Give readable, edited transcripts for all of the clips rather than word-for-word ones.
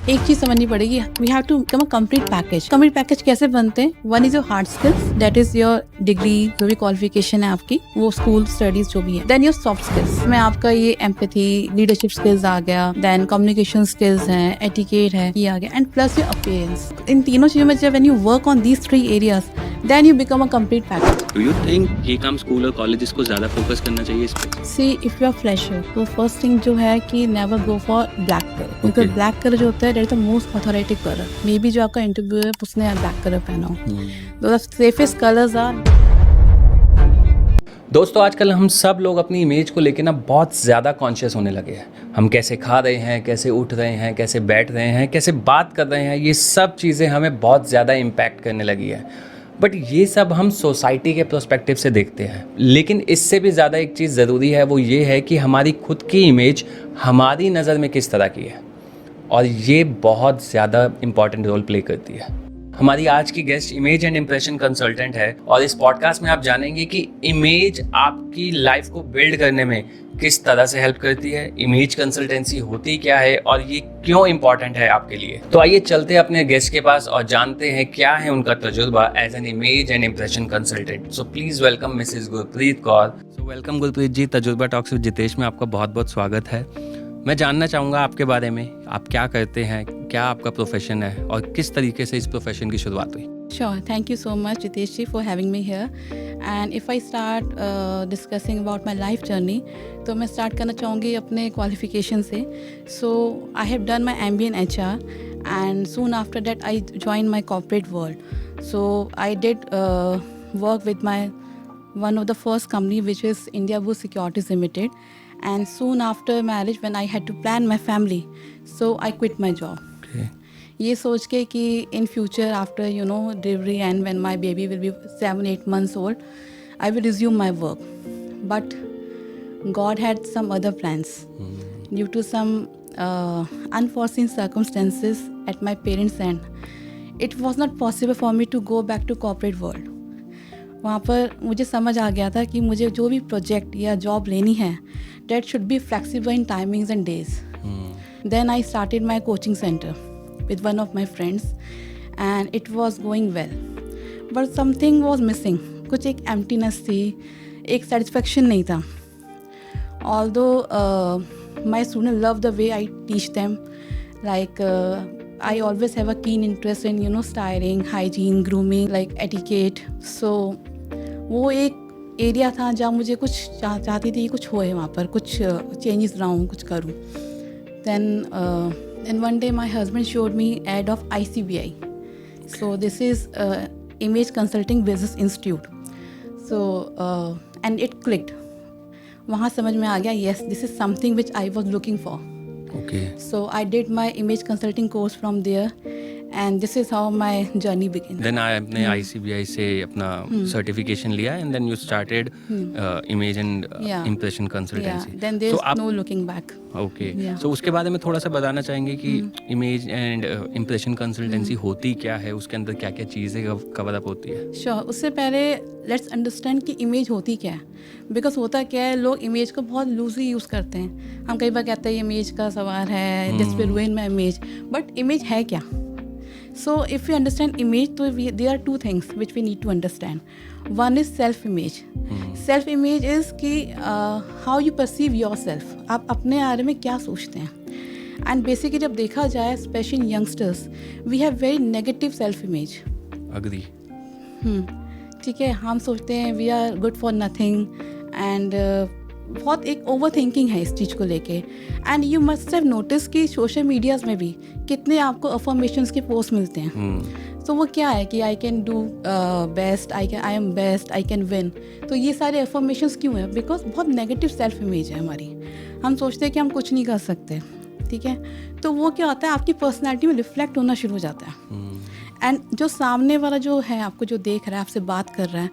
एक चीज समझनी पड़ेगी, we have to become a complete package. Complete package कैसे बनते हैं? One is your hard skills, that is your degree, जो भी क्वालिफिकेशन है आपकी, वो स्कूल स्टडीज जो भी है। देन योर सॉफ्ट स्किल्स में आपका ये एम्पैथी, लीडरशिप स्किल्स आ गया, देन कम्युनिकेशन स्किल्स है, एटिकेट है, ये आ गया, एंड प्लस योर अपीयरेंस। इन तीनों चीजों में जब when you work on these 3 areas, then you become a complete package. Do you think ये काम स्कूल और कॉलेजेस को ज्यादा फोकस करना चाहिए इस पे? See if you are fresher, तो फर्स्ट थिंग जो है कि never go for black colour, क्योंकि ब्लैक कलर जो होता है that is the most authoritative colour. Maybe जो आपका इंटरव्यू है उसने ब्लैक कलर पहना हो। The safest colours are. दोस्तों, आजकल हम सब लोग अपनी इमेज को लेकर ना बहुत ज़्यादा कॉन्शियस होने लगे हैं। हम कैसे खा रहे हैं, कैसे उठ रहे हैं, कैसे बैठ रहे हैं, कैसे बात कर रहे हैं, ये सब चीज़ें हमें बहुत ज़्यादा इम्पैक्ट करने लगी है। बट ये सब हम सोसाइटी के पर्सपेक्टिव से देखते हैं, लेकिन इससे भी ज़्यादा एक चीज़ ज़रूरी है, वो ये है कि हमारी खुद की इमेज हमारी नज़र में किस तरह की है, और ये बहुत ज़्यादा इम्पॉर्टेंट रोल प्ले करती है। हमारी आज की guest image and impression consultant है, और इस पॉडकास्ट में आप जानेंगे कि इमेज आपकी लाइफ को बिल्ड करने में किस तरह से हेल्प करती है, इमेज कंसल्टेंसी होती क्या है, और ये क्यों इम्पॉर्टेंट है आपके लिए। तो आइए चलते हैं अपने गेस्ट के पास और जानते हैं क्या है उनका तजुर्बा as an image and impression consultant. So please welcome Mrs Gurpreet Kaur. So welcome Gurpreet ji, Tajurba talks with Jitesh में आपका बहुत बहुत स्वागत है। मैं जानना चाहूँगा आपके बारे में, आप क्या करते हैं, क्या आपका प्रोफेशन है, और किस तरीके से इस प्रोफेशन की शुरुआत हुई। Sure, thank you so much Jitesh ji for having me here. And if I start discussing about my life journey, तो मैं start करना चाहूँगी अपने qualification से. So I have done my MBA in HR, and soon after that I joined my corporate world. So I did work with my one of the first company, which is Indiabulls Securities Limited. And soon after marriage, when I had to plan my family, so I quit my job. Okay. ये सोच के कि in future after delivery and when my baby will be 7-8 months old, I will resume my work. But God had some other plans. Due to some unforeseen circumstances at my parents' end, it was not possible for me to go back to corporate world. वहाँ पर मुझे समझ आ गया था कि मुझे जो भी प्रोजेक्ट या जॉब लेनी है, that should be flexible in timings and days. Then I started my coaching center with one of my friends, and it was going well. But something was missing. कुछ एक emptiness थी, एक satisfaction नहीं था. Although my students love the way I teach them, like I always have a keen interest in styling, hygiene, grooming, like etiquette. So वो एक area था जहाँ मुझे कुछ चाहती थी, कुछ होए वहाँ पर, कुछ चेंजेस लाऊं, कुछ करूं. Then one day my husband showed me ad of ICBI. So this is Image Consulting Business Institute. So and it clicked. वहाँ समझ में आ गया, yes, this is something which I was looking for. Okay. So I did my image consulting course from there, and this is how my journey began. Then आपने ICBI से अपना certification लिया, and then you started image and impression consultancy. Yeah. Then there's no looking back. Okay. Yeah. So उसके बारे में थोड़ा सा बताना चाहेंगे कि इमेज एंड इम्प्रेशन कंसल्टेंसी होती क्या है, उसके अंदर क्या क्या चीज़ें कवर अप होती है। Sure. उससे पहले लेट्स अंडरस्टैंड कि इमेज होती क्या है। बिकॉज होता क्या है, लोग इमेज को बहुत लूजली यूज़ करते हैं। हम कई बार कहते हैं इमेज का सवाल है, this will रूइन my image, but image है क्या? So if we understand image, तो there are two things which we need to understand. One is self image. Self image is कि how you perceive yourself. आप अपने बारे में क्या सोचते हैं? And basically जब देखा जाए, especially youngsters, we have very negative self image. Agree. ठीक है, हम सोचते हैं we are good for nothing, and बहुत एक ओवर थिंकिंग है इस चीज़ को लेके. And you must have notice कि सोशल मीडियाज़ में भी कितने आपको अफर्मेशंस के पोस्ट मिलते हैं. तो वो क्या है कि I can do best, I am best, I can win. तो ये सारे अफर्मेशंस क्यों है? बिकॉज बहुत नेगेटिव सेल्फ इमेज है हमारी. हम सोचते हैं कि हम कुछ नहीं कर सकते. ठीक है, तो वो क्या होता है, आपकी पर्सनैलिटी में रिफ्लेक्ट होना शुरू हो जाता है. एंड जो सामने वाला जो है, आपको जो देख रहा है, आपसे बात कर रहा है,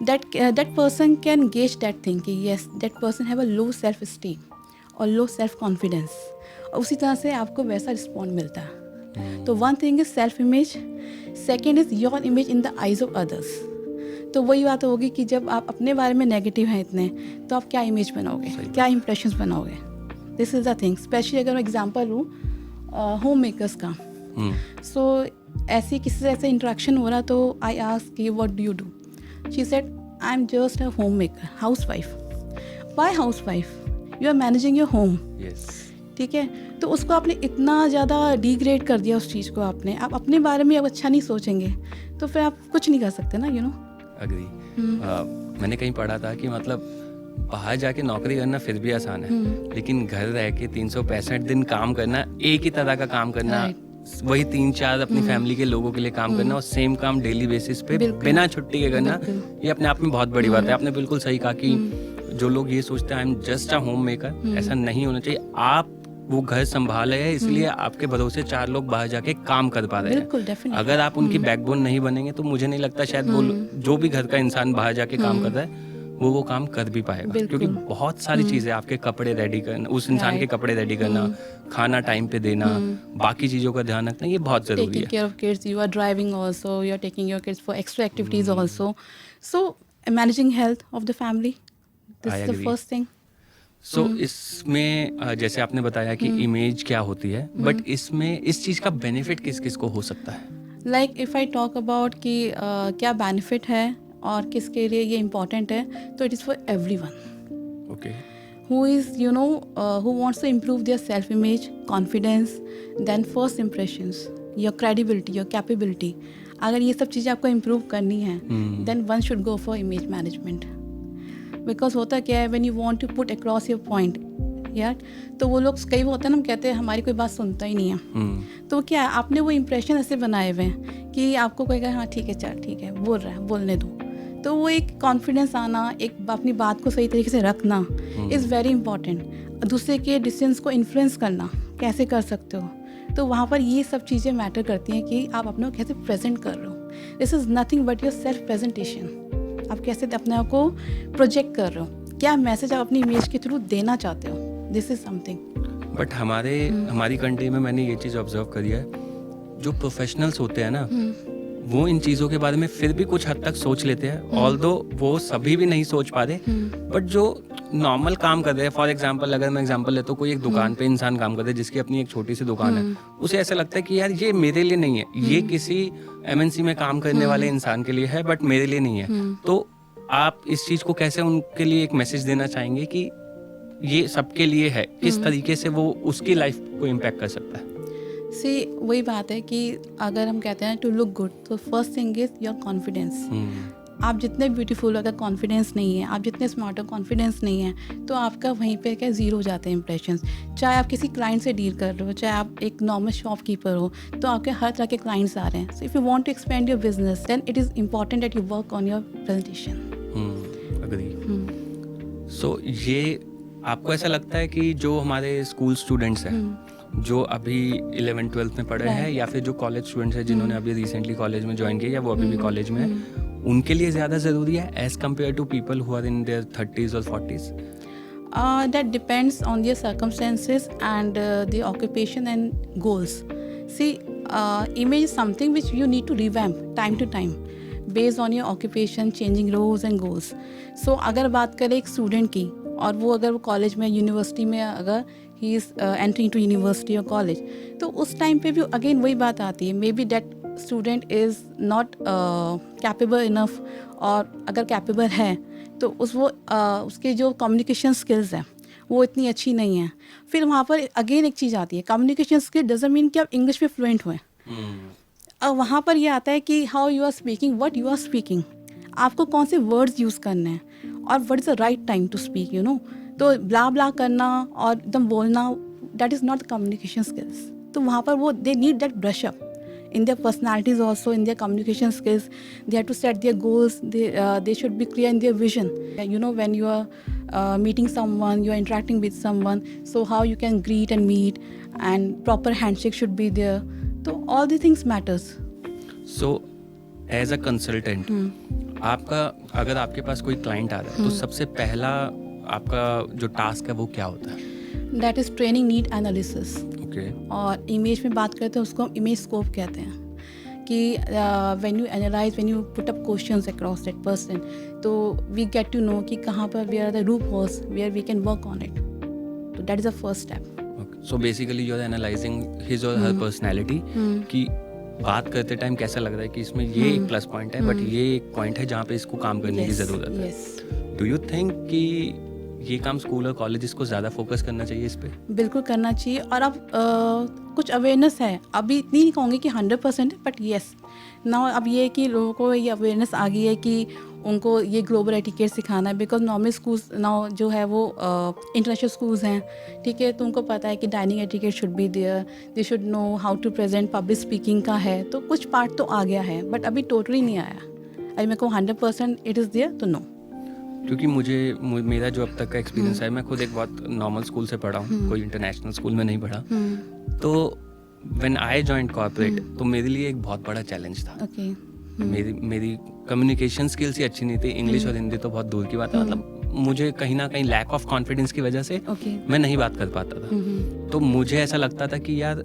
that person can gauge that thing कि yes, that person have a low self esteem और लो सेल्फ कॉन्फिडेंस, और उसी तरह से आपको वैसा रिस्पॉन्ड मिलता है. तो one thing is self image, second is your image in the eyes of others. तो वही बात होगी कि जब आप अपने बारे में नेगेटिव हैं इतने, तो आप क्या इमेज बनाओगे, क्या इंप्रेशंस बनाओगे. This is the thing. Specially अगर मैं एग्जांपल लूँ, होम मेकर्स का. सो ऐसे किसी से ऐसे इंटरेक्शन हो रहा तो आई आस्क कि what do you do. She said I am just a homemaker, housewife. Why housewife? You are managing your home. Yes. ठीक है, तो उसको आपने इतना ज़्यादा डिग्रेड कर दिया उस चीज़ को. आप अपने बारे में अब अच्छा नहीं सोचेंगे तो फिर आप कुछ नहीं कर सकते ना, यू नो. अग्री. मैंने कहीं पढ़ा था कि मतलब बाहर जाके नौकरी करना फिर भी आसान है, लेकिन घर रह के 365 दिन काम करना, एक ही तरह का काम करना, वही 3-4 अपनी फैमिली के लोगों के लिए काम करना और सेम काम डेली बेसिस पे बिना छुट्टी के करना, ये अपने आप में बहुत बड़ी बात है. आपने बिल्कुल सही कहा कि जो लोग ये सोचते हैं आई am just a home maker, ऐसा नहीं होना चाहिए. आप वो घर संभाले है इसलिए आपके भरोसे 4 लोग बाहर जाके काम कर पा रहे हैं. अगर आप उनकी बैकबोन नहीं बनेंगे तो मुझे नहीं लगता शायद वो जो भी घर का इंसान बाहर जाके काम कर रहा है वो काम कर भी पाएगा. क्योंकि बहुत सारी चीजें, आपके कपड़े रेडी करना, उस इंसान के कपड़े रेडी करना, खाना टाइम पे देना, बाकी चीजों का ध्यान रखना, ये बहुत जरूरी है. Taking care of kids, you are driving also, you are taking your kids for extra activities also. So managing health of the family, this I is the agree. first thing. सो इसमें जैसे आपने बताया कि इमेज क्या होती है, but इसमें इस चीज का बेनिफिट किस किस को हो सकता है? Like if I talk about कि क्या बेनिफिट है और किसके लिए ये इम्पोर्टेंट है, तो it is for everyone okay. who is who wants to improve their self image, confidence, then first impressions, your credibility, your capability. अगर ये सब चीज़ें आपको improve करनी है then one should go for image management. Because होता क्या है, when you want to put across your point यार, तो वो लोग कई होता है ना, हम कहते हैं हमारी कोई बात सुनता ही नहीं है. तो क्या है, आपने वो इम्प्रेशन ऐसे बनाए हुए हैं कि आपको कोई कहे हाँ ठीक है, चल ठीक है, बोल रहा है, बोलने दो. तो वो एक कॉन्फिडेंस आना, एक अपनी बात को सही तरीके से रखना इज़ वेरी इंपॉर्टेंट. दूसरे के डिसीजंस को इन्फ्लुएंस करना कैसे कर सकते हो, तो वहाँ पर ये सब चीज़ें मैटर करती हैं कि आप अपने को कैसे प्रेजेंट कर रहे हो. This is nothing but your self presentation. आप कैसे अपने आप को प्रोजेक्ट कर रहे हो, क्या मैसेज आप अपनी इमेज के थ्रू देना चाहते हो. This is something. बट हमारी कंट्री में मैंने ये चीज़ ऑब्जर्व करी है, जो प्रोफेशनल्स होते हैं ना, वो इन चीज़ों के बारे में फिर भी कुछ हद तक सोच लेते हैं, ऑल्दो वो सभी भी नहीं सोच पा रहे. बट जो नॉर्मल काम कर रहे हैं, फॉर एग्जांपल अगर मैं एग्जांपल लेता हूँ, कोई एक दुकान पे इंसान काम कर रहा है जिसकी अपनी एक छोटी सी दुकान है, उसे ऐसा लगता है कि यार ये मेरे लिए नहीं है, ये किसी MNC में काम करने वाले इंसान के लिए है, बट मेरे लिए नहीं है. तो आप इस चीज़ को कैसे उनके लिए एक मैसेज देना चाहेंगे कि ये सबके लिए है, किस तरीके से वो उसकी लाइफ को इम्पैक्ट कर सकता है? सी वही बात है कि अगर हम कहते हैं टू लुक गुड, तो first thing is your confidence. आप जितने ब्यूटीफुल हो, अगर कॉन्फिडेंस नहीं है, आप जितने स्मार्ट हो, कॉन्फिडेंस नहीं है, तो आपका वहीं पे क्या ज़ीरो हो जाते हैं इंप्रेशंस. चाहे आप किसी क्लाइंट से डील कर रहे हो, चाहे आप एक नॉर्मल शॉपकीपर हो, तो आपके हर तरह के क्लाइंट्स आ रहे हैं. So if you want to expand your business, then it is important that you work on your presentation. Agree. So ये आपको ऐसा लगता है कि जो हमारे स्कूल स्टूडेंट्स हैं, जो अभी 11th-12th में पढ़े हैं, या फिर जो कॉलेज स्टूडेंट्स हैं जिन्होंने अभी रिसेंटली कॉलेज में ज्वाइन किया या वो अभी भी कॉलेज में है, उनके लिए ज़्यादा ज़रूरी है as compare to people who are in their 30s और 40s? That depends on their circumstances and their occupation and goals. See, image is something which you need to revamp time to time based on your occupation, changing roles and goals. So अगर बात करें एक student की, और वो अगर वो college में, यूनिवर्सिटी में, अगर he is entering to university और कॉलेज, तो उस टाइम पे भी अगेन वही बात आती है, may be that student is not capable enough, और अगर कैपेबल है तो उसके जो कम्युनिकेशन स्किल्स हैं वो इतनी अच्छी नहीं है. फिर वहाँ पर अगेन एक चीज़ आती है, कम्युनिकेशन स्किल डजंट मीन कि आप इंग्लिश में फ्लुएंट हुए. अब वहाँ पर ये आता है कि how you are speaking, what you are speaking, आपको कौन से वर्ड्स यूज़ करने हैं, और what is the right time to speak, you know. तो ब्ला ब्ला करना और एकदम बोलना, that is not communication skills. तो वहाँ पर वो they need that brush up in their personalities also, in their communication skills. They have to set their goals. They should be clear in their vision. You know, when you are meeting someone, you are interacting with someone, so how you can greet and meet, and proper handshake should be there. So all these things matters. So as a consultant, आपका अगर आपके पास कोई client आ रहा है, तो सबसे पहला आपका जो टास्क है वो क्या होता है? That is training need analysis. और इमेज में बात करते हैं उसको हम इमेज स्कोप कहते हैं कि when you analyse, when you put up questions across that person, तो वी गेट टू नो कि कहाँ पर where are the loopholes where we can work on it. तो that is the first step. So basically you are analysing his or her personality कि बात करते time कैसा लग रहा है कि इसमें ये एक प्लस पॉइंट है बट ये एक पॉइंट है जहाँ पे इसको काम करने की ज़रूरत है. डू यू थिंक कि ये काम स्कूल और कॉलेजेस को ज़्यादा फोकस करना चाहिए इस पे? बिल्कुल करना चाहिए. और अब कुछ अवेयरनेस है, अभी इतनी नहीं कहूँगी कि 100% है, बट येस नाउ अब ये है कि लोगों को ये अवेयरनेस आ गई है कि उनको ये ग्लोबल एटिकेट सिखाना है. बिकॉज नॉर्मल स्कूल्स नाउ जो है वो इंटरनेशनल स्कूल्स हैं, ठीक है, तो उनको पता है कि dining etiquette should be there, they should know how to present, public speaking का है, तो कुछ पार्ट तो आ गया है बट अभी टोटली नहीं आया. अभी मेरे को 100% इट इज़ देयर तो नो. क्योंकि मेरा जो अब तक का एक्सपीरियंस है, मैं खुद एक बहुत नॉर्मल स्कूल से पढ़ा हूँ, कोई इंटरनेशनल स्कूल में नहीं पढ़ा. तो व्हेन आई जॉइंड कॉर्पोरेट तो मेरे लिए एक बहुत बड़ा चैलेंज था. मेरी कम्युनिकेशन स्किल्स ही अच्छी नहीं थी. इंग्लिश और हिंदी तो बहुत दूर की बात है. मतलब मुझे कहीं ना कहीं लैक ऑफ कॉन्फिडेंस की वजह से मैं नहीं बात कर पाता था. तो मुझे ऐसा लगता था कि यार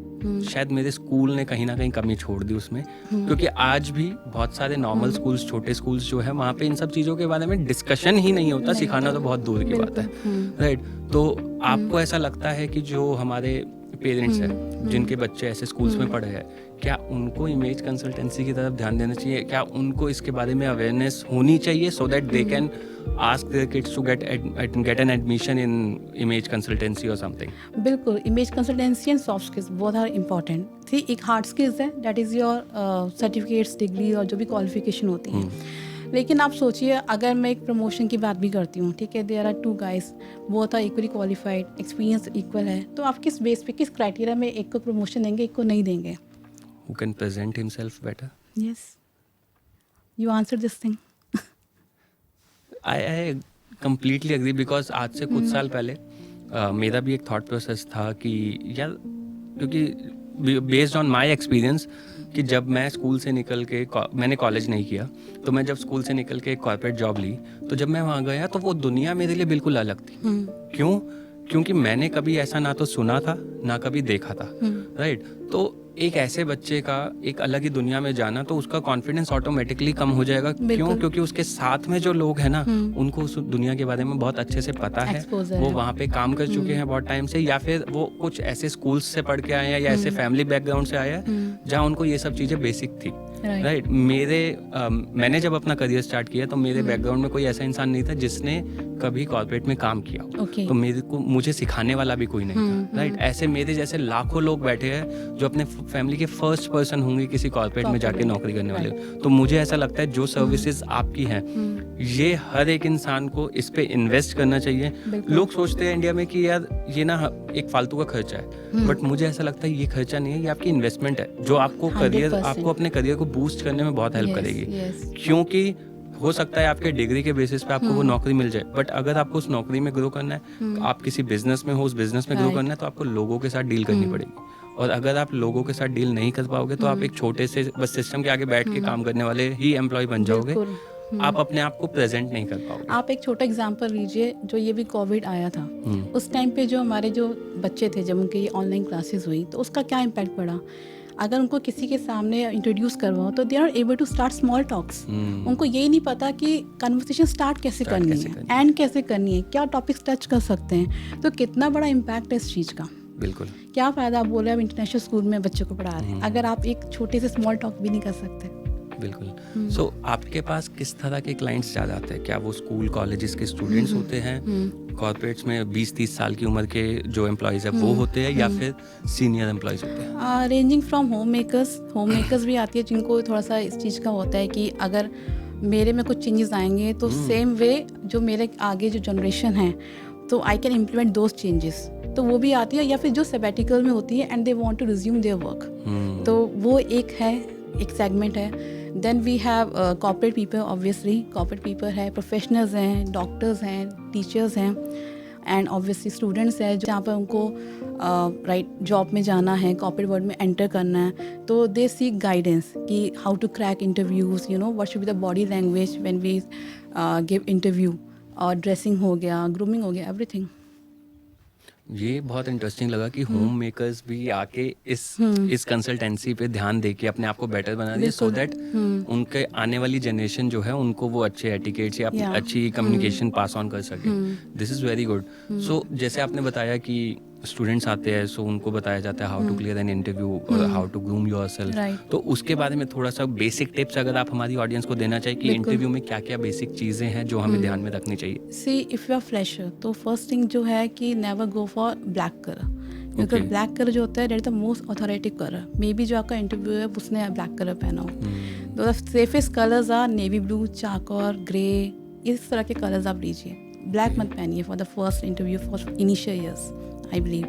शायद मेरे स्कूल ने कहीं ना कहीं कमी छोड़ दी उसमें. क्योंकि आज भी बहुत सारे नॉर्मल स्कूल्स, छोटे स्कूल्स जो है, वहाँ पे इन सब चीज़ों के बारे में डिस्कशन ही नहीं होता. सिखाना तो बहुत दूर की बात है, राइट. तो आपको ऐसा लगता है कि जो हमारे पेरेंट्स हैं जिनके बच्चे ऐसे स्कूल्स में पढ़े हैं, क्या उनको इमेज कंसल्टेंसी की तरफ ध्यान देना चाहिए? क्या उनको इसके बारे में अवेयरनेस होनी चाहिए so that they can ask their kids to get an admission in image consultancy और समथिंग? बिल्कुल, image consultancy and soft skills both are important. थी एक हार्ड स्किल्स है, that is your certificates, degree और जो भी क्वालिफिकेशन होती है. लेकिन आप सोचिए, अगर मैं एक प्रमोशन की बात भी करती हूँ, ठीक है, there are 2 guys, both are equally qualified, experience equal है, तो आप किस बेस पे, किस क्राइटेरिया में एक को प्रमोशन देंगे, एक को नहीं देंगे? Who can present himself better? Yes, you answered this thing. I completely agree because आज से कुछ साल पहले मेरा भी एक थॉट प्रोसेस था कि यार, क्योंकि बेस्ड ऑन माय एक्सपीरियंस कि जब मैं स्कूल से निकल के, मैंने कॉलेज नहीं किया, तो मैं जब स्कूल से निकल के एक कॉर्पोरेट जॉब ली, तो जब मैं वहाँ गया तो वो दुनिया मेरे लिए बिल्कुल अलग थी. क्यों? क्योंकि मैंने कभी ऐसा ना तो सुना था ना कभी देखा था, राइट. तो एक ऐसे बच्चे का एक अलग ही दुनिया में जाना, तो उसका कॉन्फिडेंस ऑटोमेटिकली कम हो जाएगा. क्यों? क्योंकि उसके साथ में जो लोग हैं ना, उनको उस दुनिया के बारे में बहुत अच्छे से पता है, वो वहाँ पे काम कर चुके हैं बहुत टाइम से, या फिर वो कुछ ऐसे स्कूल्स से पढ़ के आए हैं या ऐसे फैमिली बैकग्राउंड से आए हैं जहाँ उनको ये सब चीज़ें बेसिक थी, राइट. मैंने जब अपना करियर स्टार्ट किया तो मेरे बैकग्राउंड में कोई ऐसा इंसान नहीं था जिसने कभी कॉर्पोरेट में काम किया हो. तो मुझे सिखाने वाला भी कोई नहीं था, राइट. ऐसे मेरे जैसे लाखों लोग बैठे हैं जो अपने फैमिली के फर्स्ट पर्सन होंगे किसी कॉर्पोरेट में जाके नौकरी करने वाले. तो मुझे ऐसा लगता है जो सर्विसेज आपकी हैं, ये हर एक इंसान को इस पे इन्वेस्ट करना चाहिए. लोग सोचते हैं इंडिया में कि यार ये ना एक फालतू का खर्चा है, बट मुझे ऐसा लगता है ये खर्चा नहीं है, ये आपकी इन्वेस्टमेंट है जो आपको अपने करियर को बूस्ट करने में बहुत हेल्प करेगी. क्योंकि हो सकता है आपके डिग्री के बेसिस पे आपको वो नौकरी मिल जाए, बट अगर आपको उस नौकरी में ग्रो करना है, आप किसी बिजनेस में हो, उस बिजनेस में ग्रो करना है, तो आपको लोगों के साथ डील करनी पड़ेगी. और अगर आप लोगों के साथ डील नहीं कर पाओगे तो आप एक छोटे से बस सिस्टम के आगे बैठ के काम करने वाले ही एम्प्लॉय बन जाओगे. आप अपने आप को प्रेजेंट नहीं कर पाओगे. आप एक छोटा एग्जांपल लीजिए, जो ये भी कोविड आया था, उस टाइम पे जो हमारे जो बच्चे थे, जब उनकी ऑनलाइन क्लासेस हुई, तो उसका क्या इम्पैक्ट पड़ा. अगर उनको किसी के सामने इंट्रोड्यूस करवाओ तो they are able to start small talks. उनको यही नहीं पता कि कन्वर्सेशन स्टार्ट कैसे करनी है, एंड कैसे करनी है, क्या टॉपिक्स टच कर सकते हैं. तो कितना बड़ा इम्पैक्ट है इस चीज़ का. बिल्कुल. क्या फ़ायदा, आप बोले आप इंटरनेशनल स्कूल में बच्चों को पढ़ा रहे हैं, अगर आप एक छोटे से स्मॉल टॉक भी नहीं कर सकते. बिल्कुल. सो आपके पास किस तरह के क्लाइंट्स ज़्यादा आते हैं? क्या वो स्कूल कॉलेजेस के स्टूडेंट्स होते हैं, कॉर्पोरेट्स में 20-30 साल की उम्र के जो एम्प्लॉयज़ है वो होते हैं, या फिर सीनियर एम्प्लॉयज़ होते हैं? रेंजिंग फ्रॉम होम मेकर्स भी आती है, जिनको थोड़ा सा इस चीज़ का होता है कि अगर मेरे में कुछ चेंजेस आएंगे तो सेम वे जो मेरे आगे जो जनरेशन है, तो I can implement those changes, तो वो भी आती है. या फिर जो सबैटिकल में होती है and they want to resume their work, तो वो एक सेगमेंट है. Then we have corporate people. Obviously corporate people है, प्रोफेशनल्स हैं, डॉक्टर्स हैं, टीचर्स हैं, एंड ऑब्वियसली स्टूडेंट्स हैं जहाँ पर उनको राइट जॉब में जाना है, कॉर्पोरेट वर्ल्ड में एंटर करना है, तो दे सीक गाइडेंस कि how to crack interviews, you know what should be the body language when we give interview, और ड्रेसिंग हो गया, ग्रूमिंग हो गया, एवरीथिंग. ये बहुत इंटरेस्टिंग लगा कि होम मेकर्स भी आके इस कंसल्टेंसी पे ध्यान दे के अपने आप को बेटर बना दिए, सो दैट उनके आने वाली जनरेशन जो है उनको वो अच्छे एटिकेट्स या अच्छी कम्युनिकेशन पास ऑन कर सके. This is very good. So जैसे आपने बताया कि स्टूडेंट्स आते हैं सो उनको बताया जाता है how to clear an interview और how to groom yourself. Right. तो उसके बारे में थोड़ा सा बेसिक टिप्स अगर आप हमारी ऑडियंस को देना चाहिए कि बिल्कुल। इंटरव्यू में क्या क्या बेसिक चीज़ें हैं जो हमें ध्यान में रखनी चाहिए। See if you are fresher तो फर्स्ट थिंग जो है कि never go for black colour, क्योंकि Okay. ब्लैक कलर जो होता है that is the most authoritative colour. Maybe जो आपका इंटरव्यू है उसने ब्लैक कलर पहना हो। The safest colours are navy blue, charcoal, grey, इस तरह के कलर्स आप लीजिए। ब्लैक मत पहनिए for the first interview for initial years I believe.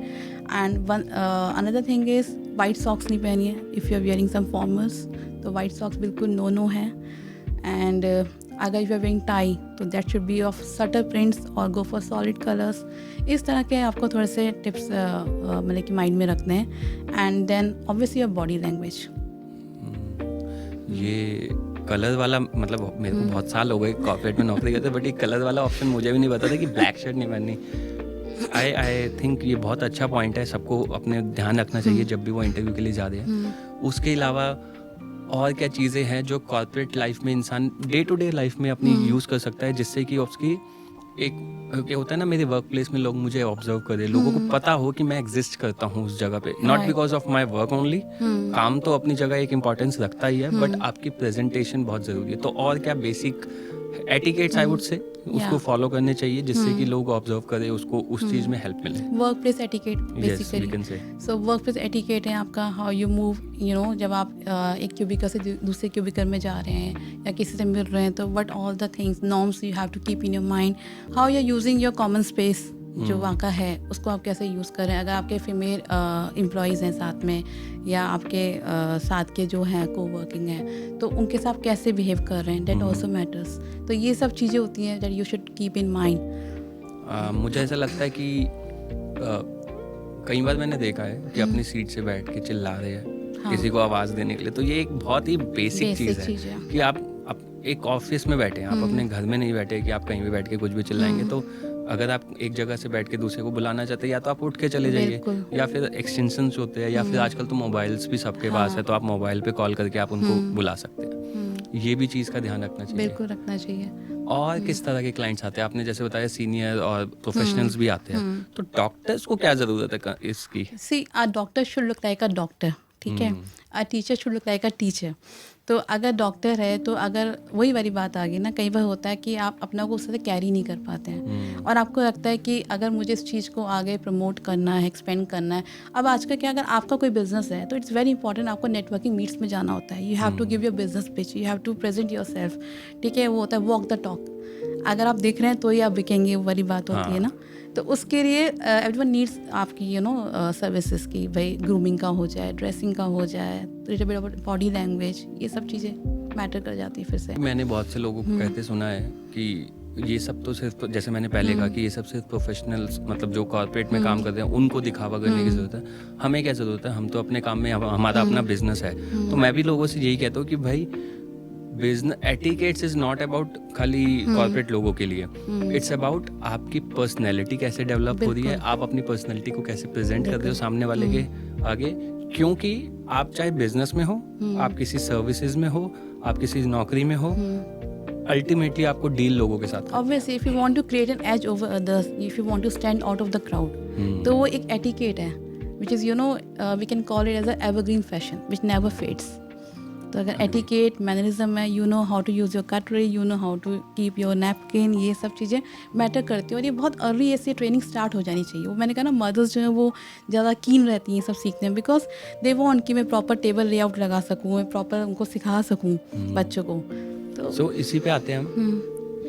And one another thing is white socks नहीं पहनिए if you are wearing some formals, तो वाइट सॉक्स बिल्कुल नो है। एंड अगर यू आर वेयरिंग टाई तो that should be of subtle prints और go for solid colours. इस तरह के आपको थोड़े से टिप्स मतलब कि माइंड में रखने हैं। And then obviously your body language. ये कलर वाला मतलब मेरे को बहुत साल हो गए कॉर्पोरेट में नौकरी करते, बट ये कलर वाला ऑप्शन मुझे भी नहीं पता था कि ब्लैक शर्ट नहीं पहननी। आई थिंक ये बहुत अच्छा पॉइंट है, सबको अपने ध्यान रखना चाहिए जब भी वो इंटरव्यू के लिए जा रहे हैं। उसके अलावा और क्या चीज़ें हैं जो कॉर्पोरेट लाइफ में इंसान डे टू डे लाइफ में अपनी यूज़ कर सकता है जिससे कि उसकी एक क्या होता है ना, मेरे वर्क प्लेस में लोग मुझे ऑब्जर्व करें, लोगों को पता हो कि मैं एग्जिस्ट करता हूँ उस जगह पे, not because of my work only. काम तो अपनी जगह एक इम्पॉर्टेंस रखता ही है, बट आपकी प्रेजेंटेशन बहुत ज़रूरी है। तो और क्या basic etiquettes I would say उसको फॉलो करने चाहिए जिससे कि लोग ऑब्जर्व करें, उसको उस चीज़ में हेल्प मिले। Work place etiquette Yes, we can basically. say. So work place etiquette है आपका how you move, you know, जब आप एक क्यूबिकल से दूसरे क्यूबिकल में जा रहे हैं या किसी से मिल रहे हैं तो what all the things norms you have to keep in your mind. How you are using your common space जो वहाँ का है उसको आप कैसे यूज़ करें। अगर आपके फीमेल एम्प्लॉयज़ हैं साथ में या आपके साथ के जो हैं को वर्किंग हैं तो उनके साथ कैसे बिहेव कर रहे हैं, दैट ऑल्सो मैटर्स। तो ये सब चीज़ें होती हैं that you should keep in mind. मुझे ऐसा लगता है कि कई बार मैंने देखा है कि अपनी सीट से बैठ के चिल्ला रहे हैं किसी को आवाज़ देने के लिए। तो ये एक बहुत ही बेसिक चीज़ है कि आप एक ऑफिस में बैठे हैं, आप अपने घर में नहीं बैठे कि आप कहीं भी बैठ के कुछ भी चिल्लाएंगे। तो अगर आप एक जगह से बैठ के दूसरे को बुलाना चाहते हैं या तो आप उठ के चले जाइए, या फिर एक्सटेंशंस होते हैं, या फिर आजकल तो मोबाइल्स भी सबके पास है तो आप मोबाइल पे कॉल करके आप उनको बुला सकते हैं। ये भी चीज़ का ध्यान रखना चाहिए। बिल्कुल रखना चाहिए। और किस तरह के क्लाइंट्स आते हैं? आपने जैसे बताया सीनियर और प्रोफेशनल्स भी आते हैं, तो डॉक्टर्स को क्या ज़रूरत है इसकी? See a doctor should look like a doctor, ठीक है। A teacher should look like a teacher. तो अगर डॉक्टर है तो अगर वही वाली बात आ गई ना, कई बार होता है कि आप अपना को उससे कैरी नहीं कर पाते हैं और आपको लगता है कि अगर मुझे इस चीज़ को आगे प्रमोट करना है, एक्सपेंड करना है। अब आजकल क्या, अगर आपका कोई बिजनेस है तो इट्स वेरी इंपॉर्टेंट, आपको नेटवर्किंग मीट्स में जाना होता है। You have to give your business pitch, you have to present yourself, ठीक है। वो होता है वॉक द टॉक। अगर आप दिख रहे हैं तो ही आप बिकेंगे, वो वाली बात होती है ना। तो उसके लिए एवरीवन नीड्स आपकी सर्विसेज की, भाई ग्रूमिंग का हो जाए, ड्रेसिंग का हो जाए, बॉडी लैंग्वेज, ये सब चीज़ें मैटर कर जाती है फिर से। मैंने बहुत से लोगों को कहते सुना है कि ये सब तो सिर्फ, जैसे मैंने पहले कहा कि ये सब सिर्फ प्रोफेशनल्स, मतलब जो कॉर्पोरेट में काम करते हैं उनको दिखावा करने की ज़रूरत है। हमें क्या ज़रूरत है? हम तो अपने काम में, हमारा अपना बिजनेस है। तो मैं भी लोगों से यही कहता हूँ कि भाई business etiquettes is not about खाली कॉर्पोरेट लोगों के लिए, इट्स अबाउट आपकी पर्सनैलिटी कैसे डेवलप हो रही है, आप अपनी पर्सनैलिटी को कैसे प्रेजेंट करते हो सामने वाले के आगे। क्योंकि आप चाहे बिजनेस में हो, आप किसी सर्विसेज में हो, आप किसी नौकरी में हो, अल्टीमेटली आपको डील लोगों के साथ। Obviously if you want to create an edge over others, if you want to stand out of the crowd, तो वो एक एटिकेट है which is we can call it as a evergreen fashion which never fades. तो अगर etiquette mannerism है, you know how to use your cutlery, you know how to keep your napkin, ये सब चीज़ें मैटर करती हैं। और ये बहुत अर्ली ऐसे ट्रेनिंग स्टार्ट हो जानी चाहिए। वो मैंने कहा ना, मदर्स जो है वो ज़्यादा कीन रहती हैं सब सीखने में, बिकॉज दे वांट कि मैं प्रॉपर टेबल लेआउट लगा सकूँ, मैं प्रॉपर उनको सिखा सकूँ बच्चों को। तो इसी पे आते हैं हम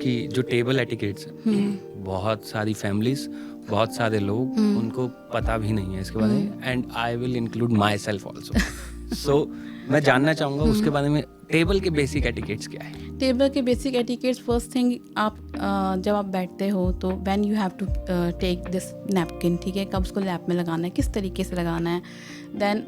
कि जो टेबल एटिकेट्स है, बहुत सारी फैमिलीज, बहुत सारे लोग उनको पता भी नहीं है इसके बारे में, and I will include myself also. So मैं जानना चाहूँगा उसके बारे में, टेबल के बेसिक एटिकेट्स क्या है? टेबल के बेसिक एटिकेट्स, फर्स्ट थिंग, आप जब आप बैठते हो तो when you have to take this napkin, ठीक है, कब उसको लैप में लगाना है, किस तरीके से लगाना है। Then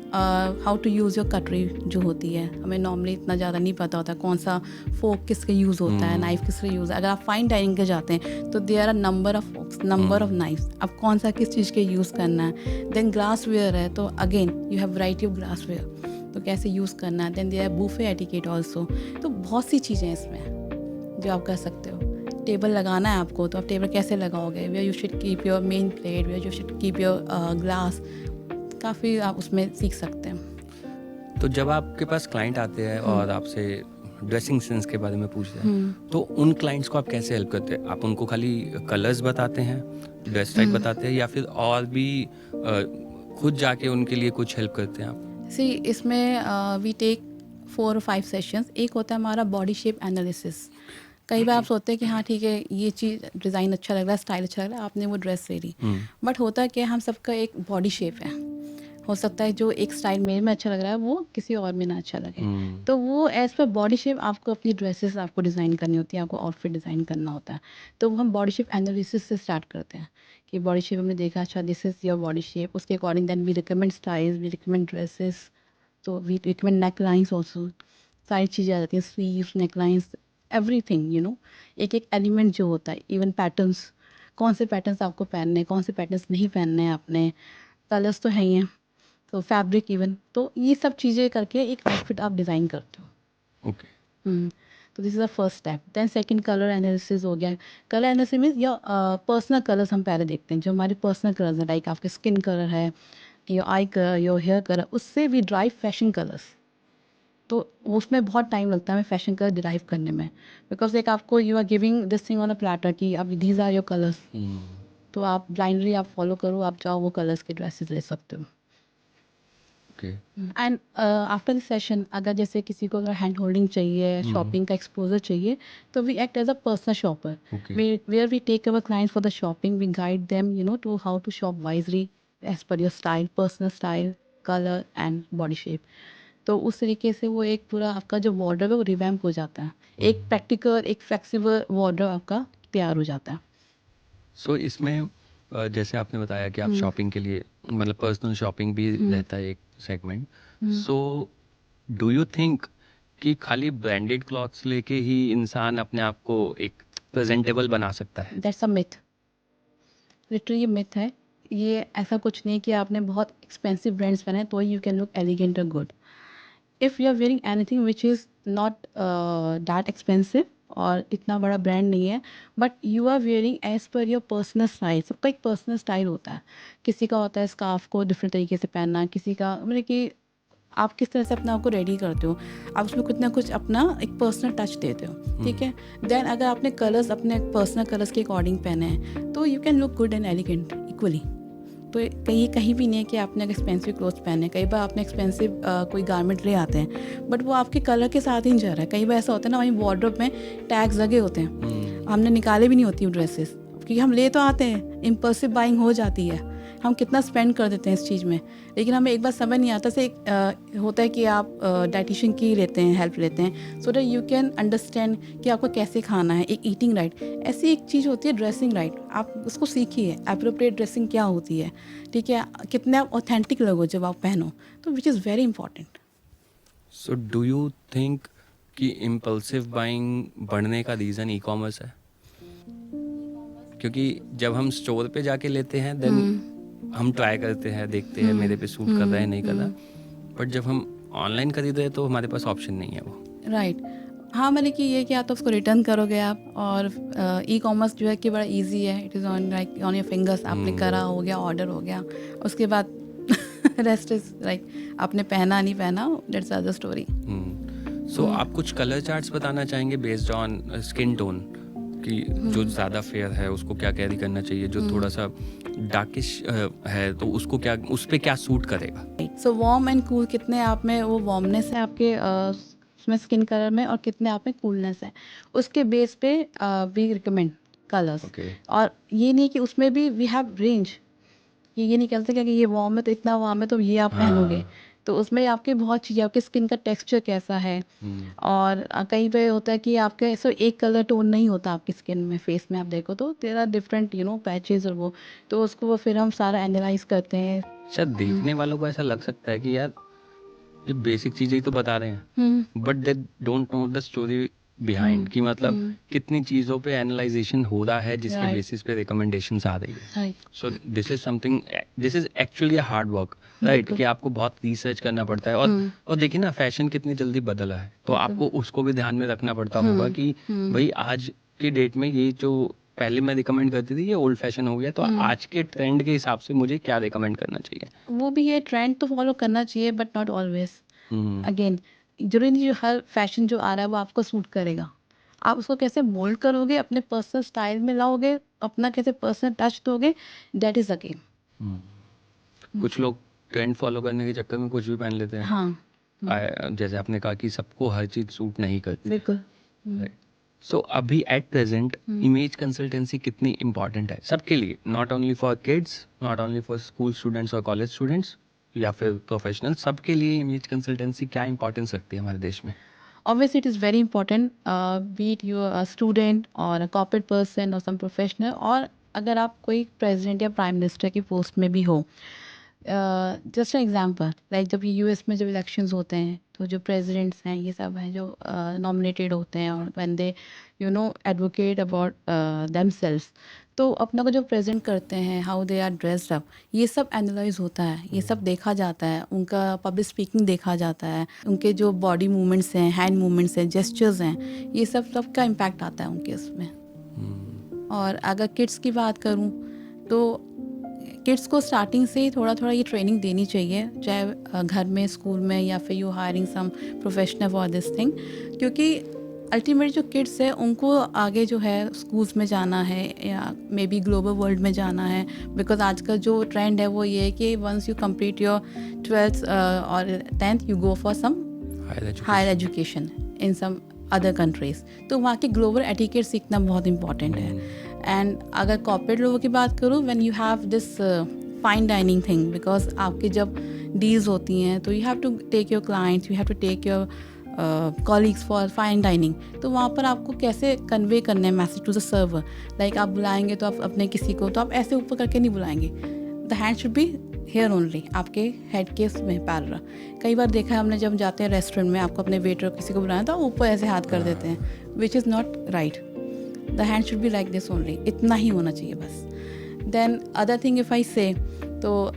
how to use your cutlery जो होती है, हमें नॉर्मली इतना ज़्यादा नहीं पता होता कौन सा फोक किसका यूज़ होता है, नाइफ किसका यूज़ है। अगर आप फाइन डाइनिंग के जाते हैं तो there are number of forks, number of knives, अब कौन सा किस चीज़ के यूज़ करना है। देन ग्लास वेयर है तो again you have variety of glassware, तो कैसे यूज़ करना है। Then there buffet etiquette also. तो बहुत सी चीज़ें इसमें जो आप कर सकते हो। टेबल लगाना है आपको, तो आप टेबल कैसे लगाओगे, where you should keep your main plate, where you should keep your glass, काफ़ी आप उसमें सीख सकते हैं। तो जब आपके पास क्लाइंट आते हैं और आपसे ड्रेसिंग सेंस के बारे में पूछते हैं, तो उन क्लाइंट्स को आप कैसे हेल्प करते हैं? आप उनको खाली कलर्स बताते हैं, ड्रेस स्टाइल बताते हैं, या फिर और भी खुद जाके उनके लिए कुछ हेल्प करते हैं आप? सी इसमें वी टेक 4 और 5 सेशंस। एक होता है हमारा बॉडी शेप एनालिसिस। कई बार आप सोचते हैं कि हाँ ठीक है, ये चीज़ डिज़ाइन अच्छा लग रहा है, स्टाइल अच्छा लग रहा है, आपने वो ड्रेस ले ली, बट होता है कि हम सबका एक बॉडी शेप है। हो सकता है जो एक स्टाइल मेरे में अच्छा लग रहा है वो किसी और में ना अच्छा लगे, तो वो एज पर बॉडी शेप आपको अपनी ड्रेसेस आपको डिज़ाइन करनी होती है, आपको आउटफिट डिज़ाइन करना होता है। तो वो हम बॉडी शेप एनालिसिस से स्टार्ट करते हैं कि बॉडी शेप हमने देखा, अच्छा this is your body shape, उसके according then we recommend styles, we recommend dresses, तो we recommend neck lines also, सारी चीज़ें आ जाती हैं, sleeves, neck lines, everything you know, एक एक एलिमेंट जो होता है, इवन पैटर्न्स, कौन से पैटर्न्स आपको पहनने हैं, कौन से पैटर्न्स नहीं पहनने हैं आपने, कलर्स तो है ही हैं, तो फैब्रिक इवन, तो ये सब चीज़ें करके एक आउटफिट आप डिज़ाइन करते हो। ओके। तो this is the first step. Then second colour analysis हो गया। कलर एनालिसिस मीन्स या पर्सनल कलर्स हम पहले देखते हैं, जो हमारे पर्सनल कलर्स हैं, लाइक आपके स्किन कलर है, your eye colour, your hair colour, उससे वी ड्राइव फैशन कलर्स। तो उसमें बहुत टाइम लगता है हमें फैशन कलर डिराइव करने में, बिकॉज एक आपको you are giving this thing on a platter कि अब दीज आर योर कलर्स, तो आप ब्लाइंडली आप फॉलो करो, आप जाओ वो कलर्स के ड्रेसेस ले सकते हो। Okay. And after the session अगर जैसे किसी को अगर हैंड होल्डिंग चाहिए, शॉपिंग का एक्सपोजर चाहिए, तो we act as a personal shopper, Okay. Where we take our clients for the shopping, we guide them you know to how to shop wisely as per your style, personal style, colour and body shape. तो उस तरीके से वो एक पूरा आपका जो wardrobe है वो रिवैम्प हो जाता है, एक प्रैक्टिकल एक फ्लेक्सिबल वार्डरोब आपका तैयार हो जाता है। सो इसमें जैसे आपने बताया कि आप शॉपिंग के लिए मतलब पर्सनल शॉपिंग भी रहता है एक segment, so do you think कि खाली ब्रांडेड क्लॉथ्स लेके ही इंसान अपने आप को एक प्रेजेंटेबल बना सकता है? That's a myth, literally myth है ये। ऐसा कुछ नहीं कि आपने बहुत एक्सपेंसिव ब्रांड्स पहने हैं तो यू कैन लुक एलिगेंट और good. If you are wearing anything which is not that expensive और इतना बड़ा ब्रांड नहीं है, but you are wearing as per your personal style. सबका एक पर्सनल स्टाइल होता है, किसी का होता है स्कार्फ को डिफरेंट तरीके से पहनना, किसी का मतलब कि आप किस तरह से अपने आप को रेडी करते हो, आप उसमें कुछ ना कुछ अपना एक पर्सनल टच देते हो, ठीक है। देन अगर आपने कलर्स अपने पर्सनल कलर्स के अकॉर्डिंग पहने हैं तो you can look good and elegant equally. तो कहीं भी नहीं है कि आपने एक्सपेंसिव क्लोथ्स पहने, कई बार आपने एक्सपेंसिव कोई गारमेंट ले आते हैं बट वो आपके कलर के साथ ही नहीं जा रहा है। कई बार ऐसा होता है ना, वहीं वार्डरोब में टैग्स लगे होते हैं, हमने निकाले भी नहीं होती ड्रेसेस, क्योंकि हम ले तो आते हैं, इम्पल्सिव बाइंग हो जाती है, हम कितना स्पेंड कर देते हैं इस चीज़ में, लेकिन हमें एक बार समझ नहीं आता। से होता है कि आप डाइटिशियन की लेते हैं, हेल्प लेते हैं, so that you can understand कि आपको कैसे खाना है, एक ईटिंग राइट। ऐसी एक चीज़ होती है ड्रेसिंग राइट, आप उसको सीखिए, एप्रोप्रिएट ड्रेसिंग क्या होती है, ठीक है, कितने आप ऑथेंटिक लगो जब आप पहनो, तो which is very important. So do you think कि इम्पल्सिव बाइंग बढ़ने का रीज़न ई कॉमर्स है? क्योंकि जब हम स्टोर पे जाके लेते हैं देन हम ट्राई करते हैं, देखते हैं मेरे पे सूट कर रहा है नहीं कर रहा, बट जब हम ऑनलाइन खरीद रहे हैं तो हमारे पास ऑप्शन नहीं है वो। राइट हाँ, मैंने कि ये कि या तो उसको रिटर्न करोगे आप, और ई कॉमर्स जो है कि बड़ा इजी है, it is on like on your fingers, आपने करा, हो गया, ऑर्डर हो गया, उसके बाद रेस्ट इज लाइक आपने पहना नहीं पहना, दैट्स अदर स्टोरी। सो आप कुछ कलर चार्ट्स बताना चाहेंगे बेस्ड ऑन स्किन टोन, कि जो ज़्यादा फेयर है उसको क्या कैरी करना चाहिए, जो थोड़ा सा डार्किश है तो उसको क्या, उस पर क्या सूट करेगा? सो वार्म एंड कूल, कितने आप में वो वार्मनेस है आपके उसमें स्किन कलर में, और कितने आप में कूलनेस है, उसके बेस पे वी रिकमेंड कलर्स। Okay. और ये नहीं कि उसमें भी वी हैव रेंज, ये नहीं कहते कि ये वार्म है तो इतना वार्म है तो ये आप पहनोगे, तो उसमें आपके बहुत चीज़ें, आपके स्किन का टेक्सचर कैसा है, और कई बार होता है कि आपके ऐसा एक कलर टोन नहीं होता आपकी स्किन में, फेस में आप देखो तो there are different you know patches, और वो तो उसको वो फिर हम सारा एनालाइज करते हैं। शायद देखने वालों को ऐसा लग सकता है कि यार ये बेसिक चीजें ही तो बता रहे हैं, but they don't know the story behind, कि मतलब कितनी चीजों पे एनालाइजेशन हो रहा है जिसके Right. बेसिस पे रिकमेंडेशंस आ रही है। Right. So this is something, this is actually hard work, right, कि आपको बहुत रिसर्च करना पड़ता है, और देखिए ना फैशन कितनी जल्दी बदला है, तो आपको उसको भी ध्यान में रखना पड़ता होगा कि भाई आज की डेट में ये जो पहले मैं रिकमेंड करती थी ये ओल्ड फैशन हो गया, तो आज के ट्रेंड के हिसाब से मुझे क्या रिकमेंड करना चाहिए? वो भी ये ट्रेंड तो फॉलो करना चाहिए but not always. Hmm, again जरूरी नहीं जो हर फैशन जो आ रहा है वो आपको सूट करेगा। आप उसको कैसे मोल्ड करोगे, अपने पर्सनल स्टाइल में लाओगे, अपना कैसे पर्सनल टच दोगे, दैट इज़ अ गेम। कुछ लोग ट्रेंड फॉलो करने के चक्कर में कुछ भी पहन लेते हैं। हाँ जैसे आपने कहा कि सबको हर चीज़ सूट नहीं करती। बिल्कुल। सो अभी एट प्रेजेंट इमेज कंसल्टेंसी कितनी इम्पोर्टेंट है सबके लिए, not only for kids, not only for school students और कॉलेज स्टूडेंट्स या फिर प्रोफेशनल, सबके लिए इमेज कंसल्टेंसी क्या इंपॉर्टेंस रखती है हमारे देश में? Obviously, it is very important, be it you are a student or a corporate person or some professional, और अगर आप कोई प्रेसिडेंट या प्राइम मिनिस्टर की पोस्ट में भी हो। जस्ट एन एग्जांपल, लाइक जब यूएस में जब इलेक्शंस होते हैं तो जो प्रेसिडेंट्स हैं ये सब हैं जो नॉमिनेटेड होते हैं, और when they advocate about themselves, तो अपना को जो प्रेजेंट करते हैं, how they are dressed up, ये सब एनालाइज होता है, ये सब देखा जाता है, उनका पब्लिक स्पीकिंग देखा जाता है, उनके जो बॉडी मूवमेंट्स हैं, हैंड मूवमेंट्स हैं, जेस्चर्स हैं, ये सब का इम्पैक्ट आता है उनके उसमें। और अगर किड्स की बात करूँ तो किड्स को स्टार्टिंग से ही थोड़ा थोड़ा ये ट्रेनिंग देनी चाहिए, चाहे घर में, स्कूल में, या फिर you hiring some professional for this thing, क्योंकि अल्टीमेट जो किड्स है उनको आगे जो है स्कूल्स में जाना है या मे बी ग्लोबल वर्ल्ड में जाना है। बिकॉज आज का जो ट्रेंड है वो ये है कि once you complete your 12th और 10th you go for some higher education in some other countries, तो वहाँ के ग्लोबल एटिकेट सीखना बहुत इंपॉर्टेंट है। एंड अगर कॉर्पोरेट लोगों की बात करूँ, when you have this fine dining thing, because आपकी जब डील्स होती हैं तो you have to take your clients, you have to take your colleagues for fine dining, तो वहाँ पर आपको कैसे कन्वे करना है message to the server. Like आप बुलाएंगे तो आप अपने किसी को तो आप ऐसे ऊपर करके नहीं बुलाएंगे, the hand should be here only, आपके हेड के उसमें पैर। कई बार देखा है हमने, जब जाते हैं रेस्टोरेंट में, आपको अपने वेटर किसी को बुलाना तो आप ऊपर ऐसे हाथ कर देते हैं, which is not right. The hand should be like this only, इतना ही होना चाहिए बस। Then other thing if I say, तो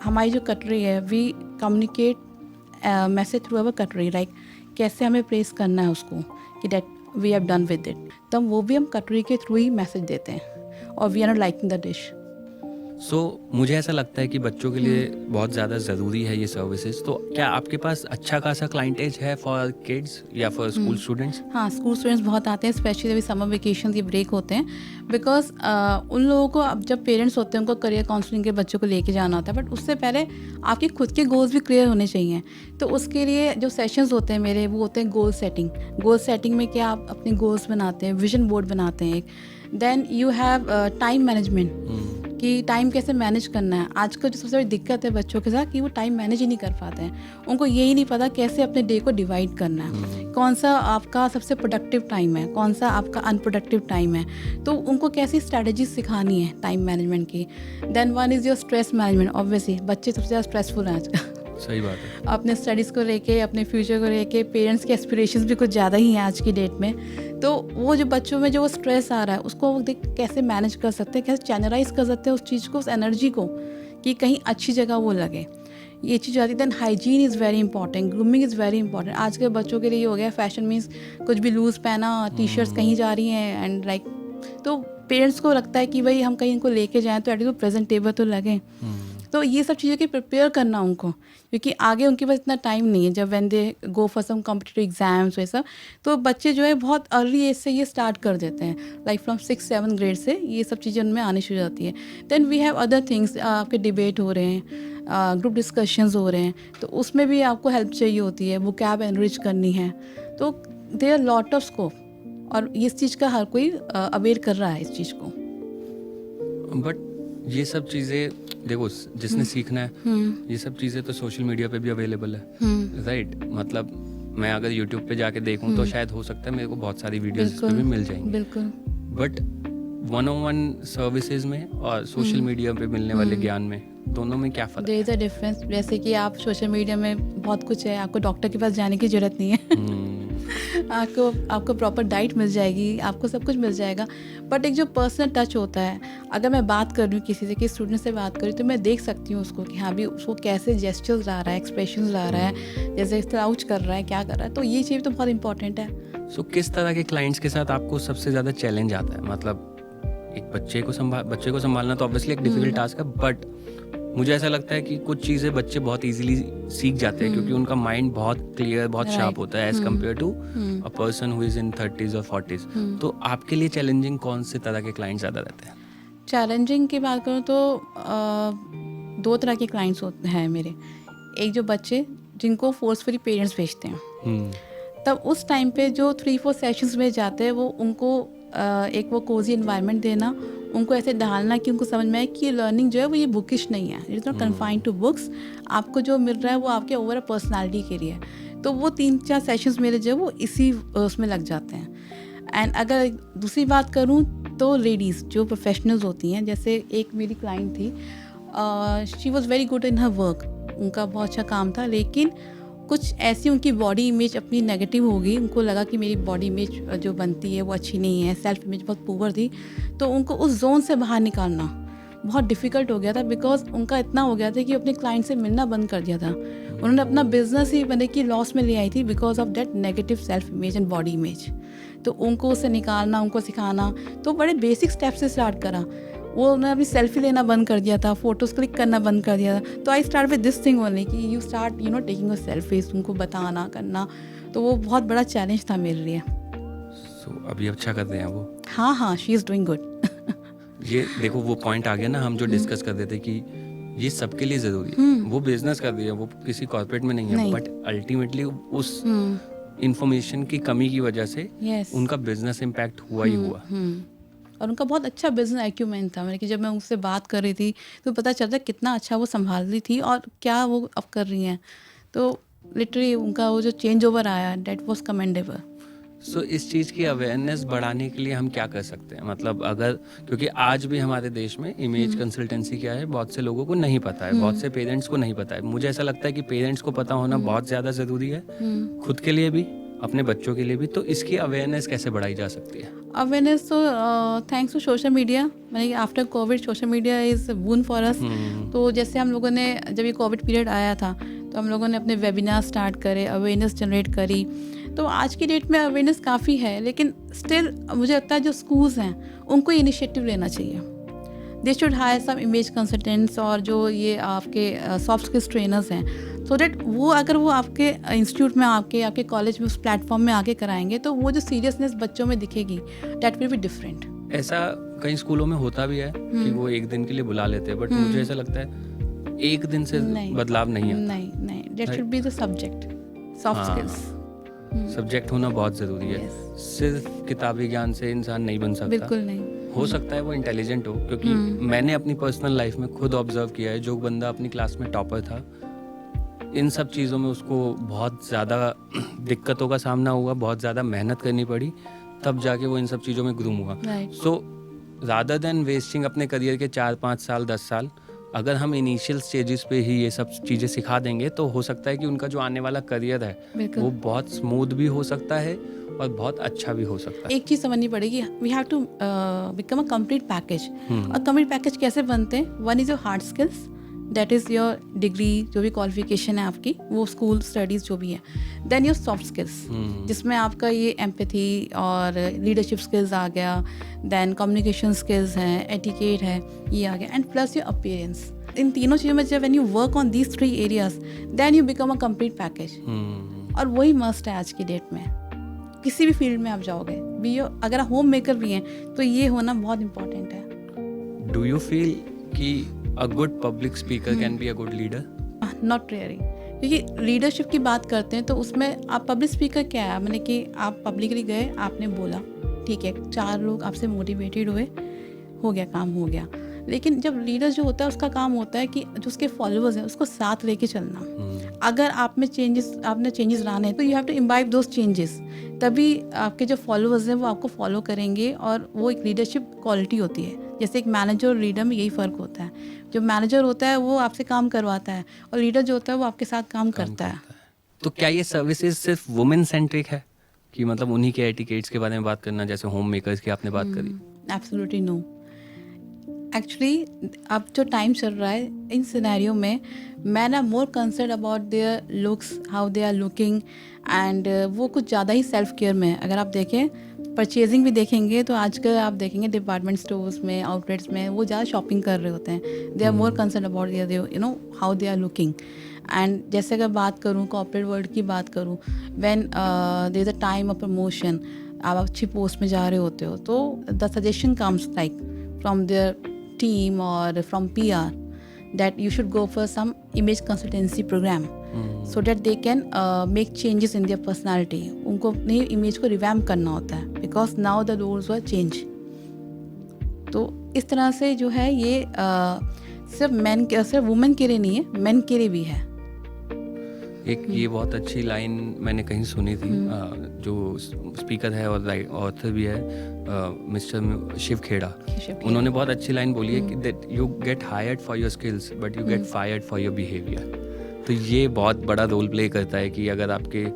हमारी जो कटरी है, we communicate message through our cutlery, like कैसे हमें प्रेस करना है उसको कि that we have done with it, तब वो भी हम कटरी के थ्रू ही मैसेज देते हैं, और we are not liking the dish. So मुझे ऐसा लगता है कि बच्चों के लिए बहुत ज़्यादा ज़रूरी है ये सर्विसेज, तो क्या आपके पास अच्छा खासा क्लाइंटेज है फॉर किड्स या फॉर स्कूल स्टूडेंट्स? हाँ, स्कूल स्टूडेंट्स बहुत आते हैं, स्पेशली अभी समर वेकेशन ये ब्रेक होते हैं, बिकॉज उन लोगों को, अब जब पेरेंट्स होते हैं उनको करियर काउंसलिंग के बच्चों को लेके जाना होता है, बट उससे पहले आपके खुद के गोल्स भी क्लियर होने चाहिए। तो उसके लिए जो सेशंस होते हैं मेरे, वो होते हैं गोल सेटिंग। गोल सेटिंग में क्या आप अपने गोल्स बनाते हैं, विजन बोर्ड बनाते हैं एक। Then you have time management, कि टाइम कैसे मैनेज करना है। आजकल जो सबसे बड़ी दिक्कत है बच्चों के साथ कि वो टाइम मैनेज ही नहीं कर पाते हैं, उनको यही नहीं पता कैसे अपने डे को डिवाइड करना है, कौन सा आपका सबसे प्रोडक्टिव टाइम है, कौन सा आपका अनप्रोडक्टिव टाइम है, तो उनको कैसी स्ट्रैटेजी सिखानी है टाइम मैनेजमेंट की। Then one is your stress management. Obviously बच्चे सबसे ज़्यादा स्ट्रेसफुल हैं आजकल, सही बात है। अपने स्टडीज़ को लेके, अपने फ्यूचर को लेके, पेरेंट्स के एस्पिरेशंस भी कुछ ज़्यादा ही हैं आज की डेट में। तो वो जो बच्चों में जो वो स्ट्रेस आ रहा है उसको वो देख कैसे मैनेज कर सकते हैं, कैसे चैनलाइज कर सकते हैं उस चीज़ को, उस एनर्जी को, कि कहीं अच्छी जगह वो लगे, ये चीज़ आती है। Then hygiene is very important, grooming is very important. आज के बच्चों के लिए ये हो गया फैशन मीन्स कुछ भी लूज़ पहना, टी शर्ट्स कहीं जा रही हैं, एंड लाइक, तो पेरेंट्स को लगता है कि भाई हम कहीं इनको लेके जाएँ तो एटलीस्ट प्रेजेंटेबल तो लगे। तो ये सब चीज़ों की प्रिपेयर करना उनको, क्योंकि आगे उनके पास इतना टाइम नहीं है। जब when they go for some competitive exams ये सब, तो बच्चे जो है बहुत अर्ली एज से ये स्टार्ट कर देते हैं, लाइक फ्रॉम 6-7 ग्रेड से ये सब चीज़ें उनमें आनी शुरू हो जाती है। Then we have other things, आपके डिबेट हो रहे हैं, ग्रुप डिस्कशंस हो रहे हैं, तो उसमें भी आपको हेल्प चाहिए होती है, वो कैब एनरिच करनी है, तो there are lot of scope, और इस चीज़ का हर कोई अवेयर कर रहा है इस चीज़ को। बट ये सब चीज़ें देखो, जिसने सीखना है ये सब चीज़ें तो सोशल मीडिया पे भी अवेलेबल है, राइट? मतलब मैं अगर यूट्यूब पे जाके देखूं तो शायद हो सकता है मेरे को बहुत सारी वीडियोस इस पे भी मिल जाएंगी, बिल्कुल। बट 1-on-1 सर्विसेज में और सोशल मीडिया पे मिलने वाले ज्ञान में, दोनों में क्या फ़र्क देयर इज अ डिफरेंस। जैसे कि आप सोशल मीडिया में बहुत कुछ है, आपको डॉक्टर के पास जाने की ज़रूरत नहीं है आपको प्रॉपर डाइट मिल जाएगी, आपको सब कुछ मिल जाएगा, बट एक जो पर्सनल टच होता है, अगर मैं बात कर रही हूँ किसी से, किसी स्टूडेंट से बात कर रही हूँ, तो मैं देख सकती हूँ उसको कि हाँ भी उसको कैसे जेस्चर्स ला रहा है, एक्सप्रेशंस ला रहा है, जैसे स्लाउच कर रहा है, क्या कर रहा है, तो ये चीज़ तो बहुत इंपॉर्टेंट है। सो किस तरह के क्लाइंट्स के साथ आपको सबसे ज़्यादा चैलेंज आता है? मतलब एक बच्चे को संभालना तो ऑब्वियसली एक डिफिकल्ट टास्क है, बट मुझे ऐसा लगता है कि कुछ चीज़ें बच्चे बहुत इजीली सीख जाते हैं क्योंकि उनका माइंड बहुत क्लियर, बहुत शार्प होता है as compare to a person who is in 30s और 40s। तो आपके लिए चैलेंजिंग कौन से तरह के क्लाइंट्स ज़्यादा रहते हैं? चैलेंजिंग की बात करूँ तो 2 तरह के क्लाइंट्स होते हैं मेरे। एक जो बच्चे जिनको फोर्सफुली पेरेंट्स भेजते हैं, तब उस टाइम पे जो 3-4 सेशंस में जाते हैं वो उनको एक वो कोजी इन्वायरमेंट देना, उनको ऐसे ढालना कि उनको समझ में आए कि ये लर्निंग जो है वो ये बुकिश नहीं है, it's not confined to books. आपको जो मिल रहा है वो आपके ओवरऑल पर्सनालिटी के लिए है। तो वो 3-4 सेशंस मेरे जो है वो इसी उसमें लग जाते हैं। एंड अगर दूसरी बात करूँ तो लेडीज़ जो प्रोफेशनल्स होती हैं, जैसे एक मेरी क्लाइंट थी, she was very good in her work, उनका बहुत अच्छा काम था, लेकिन कुछ ऐसी उनकी बॉडी इमेज अपनी नेगेटिव हो गई। उनको लगा कि मेरी बॉडी इमेज जो बनती है वो अच्छी नहीं है, सेल्फ इमेज बहुत पुअर थी। तो उनको उस जोन से बाहर निकालना बहुत डिफ़िकल्ट हो गया था, बिकॉज उनका इतना हो गया था कि अपने क्लाइंट से मिलना बंद कर दिया था। उन्होंने अपना बिजनेस ही मैंने कि लॉस में ले आई थी because of that negative self image and body image. तो उनको उससे निकालना, उनको सिखाना, तो बड़े बेसिक स्टेप से स्टार्ट करा। वो उन्होंने अपनी सेल्फी लेना बंद कर दिया था, फोटोज़ क्लिक करना बंद कर दिया था। तो I start with this thing only कि you start taking your selfies, उनको बताना करना। तो वो बहुत बड़ा चैलेंज था मेरे लिए। सो अभी अच्छा कर रहे हैं वो? हाँ, शी इज़ डूइंग गुड। ये देखो वो पॉइंट आ गया ना, हम जो डिस्कस कर रहे थे कि ये सबके लिए ज़रूरी है। वो बिजनेस कर रही है, वो किसी कॉर्पोरेट में नहीं है, बट अल्टीमेटली उस इंफॉर्मेशन की कमी की वजह से उनका बिजनेस इम्पैक्ट हुआ ही हुआ। और उनका बहुत अच्छा बिजनेस एक्यूमेन था। मैंने कि जब मैं उनसे बात कर रही थी तो पता चलता कितना अच्छा वो संभाल रही थी और क्या वो अब कर रही हैं। तो लिटरली उनका वो जो चेंज ओवर आया, डेट वॉज कमेंडेबल। सो इस चीज़ की अवेयरनेस बढ़ाने के लिए हम क्या कर सकते हैं? मतलब अगर, क्योंकि आज भी हमारे देश में इमेज कंसल्टेंसी क्या है बहुत से लोगों को नहीं पता है, बहुत से पेरेंट्स को नहीं पता है। मुझे ऐसा लगता है कि पेरेंट्स को पता होना बहुत ज़्यादा ज़रूरी है, खुद के लिए भी, अपने बच्चों के लिए भी। तो इसकी अवेयरनेस कैसे बढ़ाई जा सकती है? अवेयरनेस तो थैंक्स टू सोशल मीडिया। मैंने after Covid social media is boon for us. तो जैसे हम लोगों ने, जब ये कोविड पीरियड आया था तो हम लोगों ने अपने वेबिनार स्टार्ट करे, अवेयरनेस जनरेट करी। तो आज की डेट में अवेयरनेस काफ़ी है, लेकिन स्टिल मुझे लगता है जो स्कूल्स हैं उनको इनिशिएटिव लेना चाहिए। They should hire some image consultants और जो ये आपके सॉफ्ट स्किल्स ट्रेनर्स हैं, सो दैट वो अगर वो आपके इंस्टीट्यूट में आपके कॉलेज में उस प्लेटफॉर्म में आके कराएंगे तो वो जो सीरियसनेस बच्चों में दिखेगी, दैट विल बी डिफरेंट। ऐसा कई स्कूलों में होता भी है कि वो एक दिन के लिए बुला लेते हैं, बट मुझे ऐसा लगता है एक दिन से बदलाव नहीं आता। नहीं, that should be the subject, soft skills. Subject होना बहुत ज़रूरी है। सिर्फ किताबी ज्ञान से इंसान नहीं बन सकता। बिल्कुल नहीं। हो सकता है वो इंटेलिजेंट हो, क्योंकि मैंने अपनी पर्सनल लाइफ में खुद ऑब्जर्व किया है, जो बंदा अपनी क्लास में टॉपर था, इन सब चीज़ों में उसको बहुत ज़्यादा दिक्कतों का सामना हुआ, बहुत ज़्यादा मेहनत करनी पड़ी, तब जाके वो इन सब चीज़ों में ग्रूम हुआ। सो रादर देन वेस्टिंग अपने करियर के 4-5 साल 10 साल, अगर हम इनिशियल स्टेजेस पे ही ये सब चीज़ें सिखा देंगे तो हो सकता है कि उनका जो आने वाला करियर है वो बहुत स्मूथ भी हो सकता है और बहुत अच्छा भी हो सकता है। एक चीज़ समझनी पड़ेगी, we have to become a complete package. और कंप्लीट पैकेज कैसे बनते हैं? One is your hard skills, that is your degree, जो भी क्वालिफिकेशन है आपकी, वो स्कूल स्टडीज़ जो भी है। देन योर सॉफ्ट स्किल्स, जिसमें आपका ये एम्पैथी और लीडरशिप स्किल्स आ गया, देन कम्युनिकेशन स्किल्स हैं, एटिकेट है, ये आ गया, एंड प्लस योर अपीयरेंस। इन तीनों चीज़ों में जब when you work on these 3 areas, then you become a complete package. और वही मस्ट है आज की डेट में, किसी भी फील्ड में आप जाओगे, भी अगर आप होम मेकर भी हैं तो ये होना बहुत इम्पोर्टेंट है। डू यू फील कि a good public speaker can be a good leader? Not really, क्योंकि लीडरशिप की बात करते हैं तो उसमें आप पब्लिक स्पीकर क्या है, मैंने कि आप पब्लिकली गए, आपने बोला, ठीक है, 4 लोग आपसे मोटिवेटेड हुए, हो गया, काम हो गया। लेकिन जब लीडर जो होता है उसका काम होता है कि जो उसके फॉलोअर्स हैं उसको साथ लेके चलना। अगर आपने चेंजेस लाने हैं तो you have to imbibe those changes, तभी आपके जो फॉलोअर्स हैं वो आपको फॉलो करेंगे, और वो एक लीडरशिप क्वालिटी होती है। जैसे एक मैनेजर और लीडर में यही फ़र्क होता है। जो मैनेजर होता है वो आपसे काम करवाता है, और लीडर जो होता है वो आपके साथ काम करता है। तो क्या ये सर्विसेज सिर्फ वुमेन सेंट्रिक है, कि मतलब उन्हीं के एटिकेट्स के बारे में बात करना, जैसे होम मेकर्स की आपने बात करी? Absolutely no. एक्चुअली अब जो टाइम चल रहा है इन सिनेरियो में man are more concern about their looks, how they are looking, and वो कुछ ज़्यादा ही सेल्फ केयर में है. अगर आप देखें परचेजिंग भी देखेंगे तो आजकल आप देखेंगे डिपार्टमेंट स्टोर्स में, आउटलेट्स में वो ज़्यादा शॉपिंग कर रहे होते हैं. They are more concern about their you know how they are looking. And जैसे अगर बात करूँ कॉर्पोरेट वर्ल्ड की बात करूँ, when there is a time of promotion, आप अच्छी पोस्ट में जा रहे होते हो तो the suggestion comes like from there team or from PR that you should go for some image consultancy program so that they can make changes in their personality. उनको अपनी इमेज को रिवैम्प करना होता है because now the roles were changed. तो इस तरह से जो है ये सिर्फ वुमेन के लिए नहीं है, मेन के लिए भी है. एक ये बहुत अच्छी लाइन मैंने कहीं सुनी थी, जो स्पीकर है और ऑथर भी है, मिस्टर शिव खेड़ा. उन्होंने बहुत अच्छी लाइन बोली है कि that you get hired for your skills but you get fired for your behaviour. तो ये बहुत बड़ा रोल प्ले करता है कि अगर आपके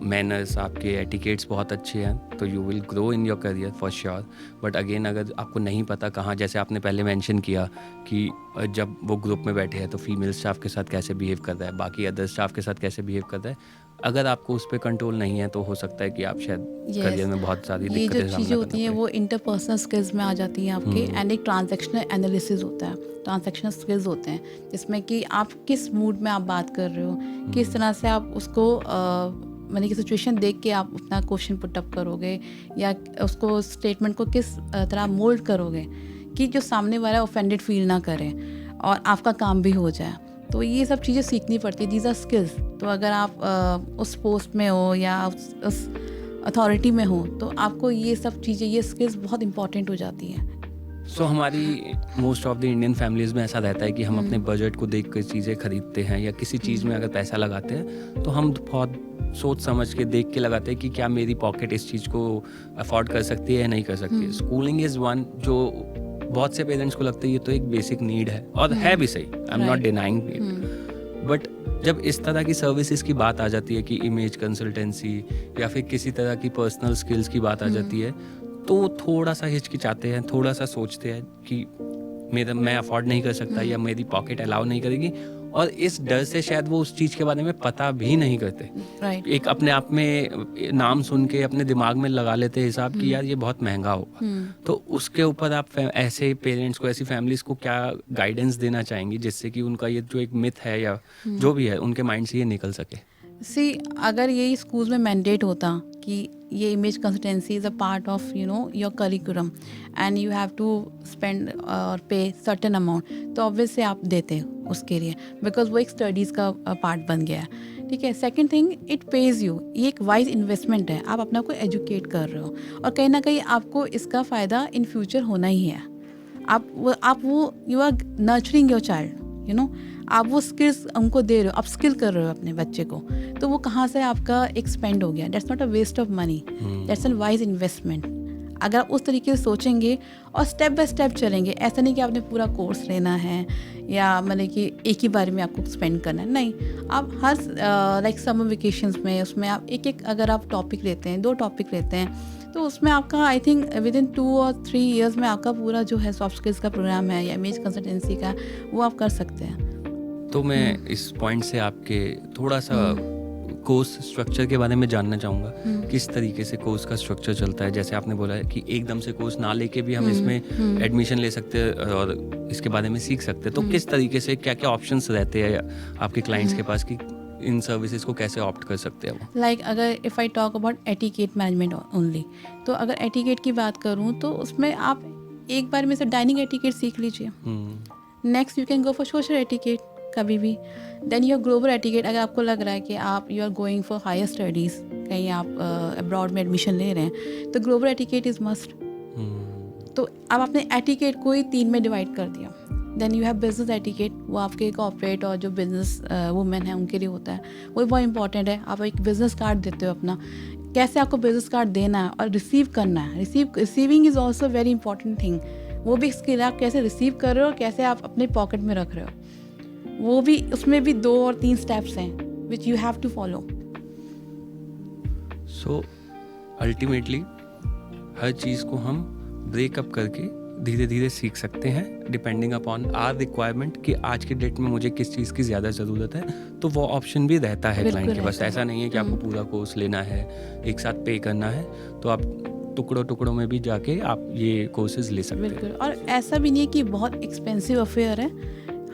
मैनर्स, आपके एटिकेट्स बहुत अच्छे हैं तो you will grow in your career for sure. But again अगर आपको नहीं पता कहाँ, जैसे आपने पहले मेंशन किया कि जब वो ग्रुप में बैठे हैं तो फीमेल स्टाफ के साथ कैसे बिहेव कर रहा है, बाकी अदर स्टाफ के साथ कैसे बिहेव कर रहा है, अगर आपको उस पर कंट्रोल नहीं है तो हो सकता है कि आप शायद करियर में बहुत सारी दिक्कतें ये जो चीज़ें होती हैं वो इंटरपर्सनल स्किल्स में आ जाती हैं आपके. एंड एक ट्रांजैक्शनल एनालिसिस होता है, ट्रांजैक्शनल स्किल्स होते हैं जिसमें कि आप किस मूड में आप बात कर रहे हो, किस तरह से आप उसको मैंने की सिचुएशन देख के आप अपना क्वेश्चन पुटअप करोगे या उसको स्टेटमेंट को किस तरह मोल्ड करोगे कि जो सामने वाला ऑफेंडेड फील ना करे और आपका काम भी हो जाए. तो ये सब चीज़ें सीखनी पड़ती है, दीज आर स्किल्स. तो अगर आप उस पोस्ट में हो या उस अथॉरिटी में हो तो आपको ये सब चीज़ें, ये स्किल्स बहुत इंपॉर्टेंट हो जाती हैं. सो हमारी most of the Indian families में ऐसा रहता है कि हम अपने बजट को देख कर चीज़ें खरीदते हैं या किसी चीज़ में अगर पैसा लगाते हैं तो हम बहुत सोच समझ के देख के लगाते हैं कि क्या मेरी पॉकेट इस चीज़ को अफोर्ड कर सकती है या नहीं कर सकती है. स्कूलिंग इज़ वन जो बहुत से पेरेंट्स को लगता है ये तो एक बेसिक नीड है और है भी सही, I am not denying it. But जब इस तरह की सर्विसेज की बात आ जाती है कि इमेज कंसल्टेंसी या फिर किसी तरह की पर्सनल स्किल्स की बात आ जाती है तो थोड़ा सा हिचकिचाते हैं, थोड़ा सा सोचते हैं कि मैं अफोर्ड नहीं कर सकता या मेरी पॉकेट अलाउ नहीं करेगी, और इस डर से शायद वो उस चीज़ के बारे में पता भी नहीं करते. एक अपने आप में नाम सुन के अपने दिमाग में लगा लेते हैं हिसाब कि यार ये बहुत महंगा होगा. तो उसके ऊपर आप ऐसे पेरेंट्स को, ऐसी फैमिलीज को क्या गाइडेंस देना चाहेंगी जिससे कि उनका ये जो एक मिथ है या जो भी है उनके माइंड से ये निकल सके? अगर यही स्कूल में मैंडेट होता कि ये image consultancy is a part of your curriculum and you have to spend और पे सर्टेन अमाउंट, तो ऑब्वियसली आप देते उसके लिए बिकॉज वो एक स्टडीज़ का पार्ट बन गया है. ठीक है. Second thing, it pays you. ये एक वाइज इन्वेस्टमेंट है, आप अपना को एजुकेट कर रहे हो और कहीं ना कहीं आपको इसका फ़ायदा इन फ्यूचर होना ही है. आप वो you are nurturing your child, आप वो स्किल्स उनको दे रहे हो, आप स्किल कर रहे हो अपने बच्चे को, तो वो कहाँ से आपका एक स्पेंड हो गया. That's not a waste of money, that's an wise investment. अगर आप उस तरीके से सोचेंगे और स्टेप बाय स्टेप चलेंगे, ऐसा नहीं कि आपने पूरा कोर्स लेना है या मतलब कि एक ही बार में आपको स्पेंड करना है. नहीं, आप हर लाइक समर वेकेशंस में उसमें आप एक अगर आप टॉपिक लेते हैं, 2 टॉपिक लेते हैं, तो उसमें आपका आई थिंक विद इन 2 और 3 ईयर्स में आपका पूरा जो है सॉफ्ट स्किल्स का प्रोग्राम है या इमेज कंसल्टेंसी का, वो आप कर सकते हैं. तो मैं इस पॉइंट से आपके थोड़ा सा कोर्स स्ट्रक्चर के बारे में जानना चाहूँगा. किस तरीके से कोर्स का स्ट्रक्चर चलता है? जैसे आपने बोला है कि एकदम से कोर्स ना लेके भी हम इसमें एडमिशन ले सकते हैं और इसके बारे में सीख सकते हैं. तो किस तरीके से क्या क्या ऑप्शंस रहते हैं आपके क्लाइंट्स के पास कि इन सर्विसेज को कैसे ऑप्ट कर सकते हैं वो? लाइक अगर if I talk about etiquette management only, तो अगर एटिकेट की बात करूँ तो उसमें आप एक बार में से डाइनिंग एटिकेट सीख लीजिए. Next you can go for social etiquette कभी भी. देन योर ग्लोबल एटिकेट, अगर आपको लग रहा है कि आप you are going for higher studies, कहीं आप अब्रॉड में एडमिशन ले रहे हैं, तो ग्लोबल एटिकेट इज़ मस्ट. तो अब आपने एटिकेट को ही 3 में डिवाइड कर दिया. Then you have business etiquette, वो आपके कॉर्पोरेट और जो बिजनेस वुमेन है उनके लिए होता है, वो बहुत इंपॉर्टेंट है. आप एक बिजनेस कार्ड देते हो अपना, कैसे आपको बिजनेस कार्ड देना है और रिसीव करना है. Receiving is also very important thing. वो भी स्किल, आप कैसे रिसीव कर रहे हो, कैसे आप अपने पॉकेट में रख रहे हो, वो भी, उसमें भी 2 और 3 स्टेप्स हैं which you have to follow. So ultimately हर चीज़ को हम ब्रेकअप करके धीरे धीरे सीख सकते हैं डिपेंडिंग अपॉन आर रिक्वायरमेंट कि आज की डेट में मुझे किस चीज़ की ज़्यादा ज़रूरत है, तो वो ऑप्शन भी रहता है बिल्कुल क्लाइंट के पास। रहता है। ऐसा नहीं है कि आपको पूरा कोर्स लेना है, एक साथ पे करना है, तो आप टुकड़ों टुकड़ों में भी जाके आप ये कोर्सेज ले सकते हैं। बिल्कुल। और ऐसा भी नहीं है कि बहुत एक्सपेंसिव अफेयर है।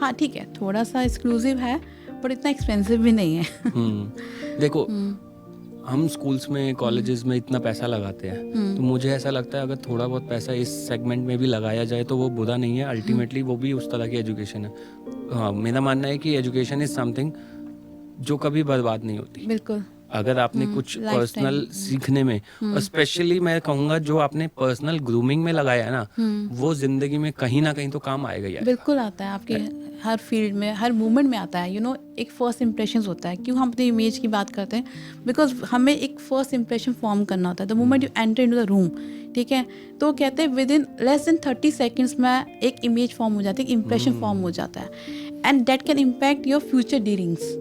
हाँ ठीक है, थोड़ा सा एक्सक्लूसिव है पर इतना एक्सपेंसिव भी नहीं है। देखो हम स्कूल्स में कॉलेजेस में इतना पैसा लगाते हैं, तो मुझे ऐसा लगता है अगर थोड़ा बहुत पैसा इस सेगमेंट में भी लगाया जाए तो वो बुरा नहीं है। अल्टीमेटली वो भी उस तरह की एजुकेशन है। हाँ, मेरा मानना है कि एजुकेशन इज समथिंग जो कभी बर्बाद नहीं होती। बिल्कुल। अगर आपने कुछ lifetime। पर्सनल सीखने में, और स्पेशली मैं कहूँगा जो आपने पर्सनल ग्रूमिंग में लगाया है ना, वो जिंदगी में कहीं ना कहीं तो काम आएगा ही आएगा। बिल्कुल आता है, आपके हर फील्ड में, हर मूवमेंट में आता है। एक फर्स्ट इंप्रेशन होता है। क्यों हम अपनी इमेज की बात करते हैं? बिकॉज हमें एक फर्स्ट इंप्रेशन फॉर्म करना होता है। The moment you enter into the room, ठीक है, तो कहते हैं with in less than 30 seconds में एक इमेज फॉर्म हो जाती है, एक इंप्रेशन फॉर्म हो जाता है, and that can impact your future dealings.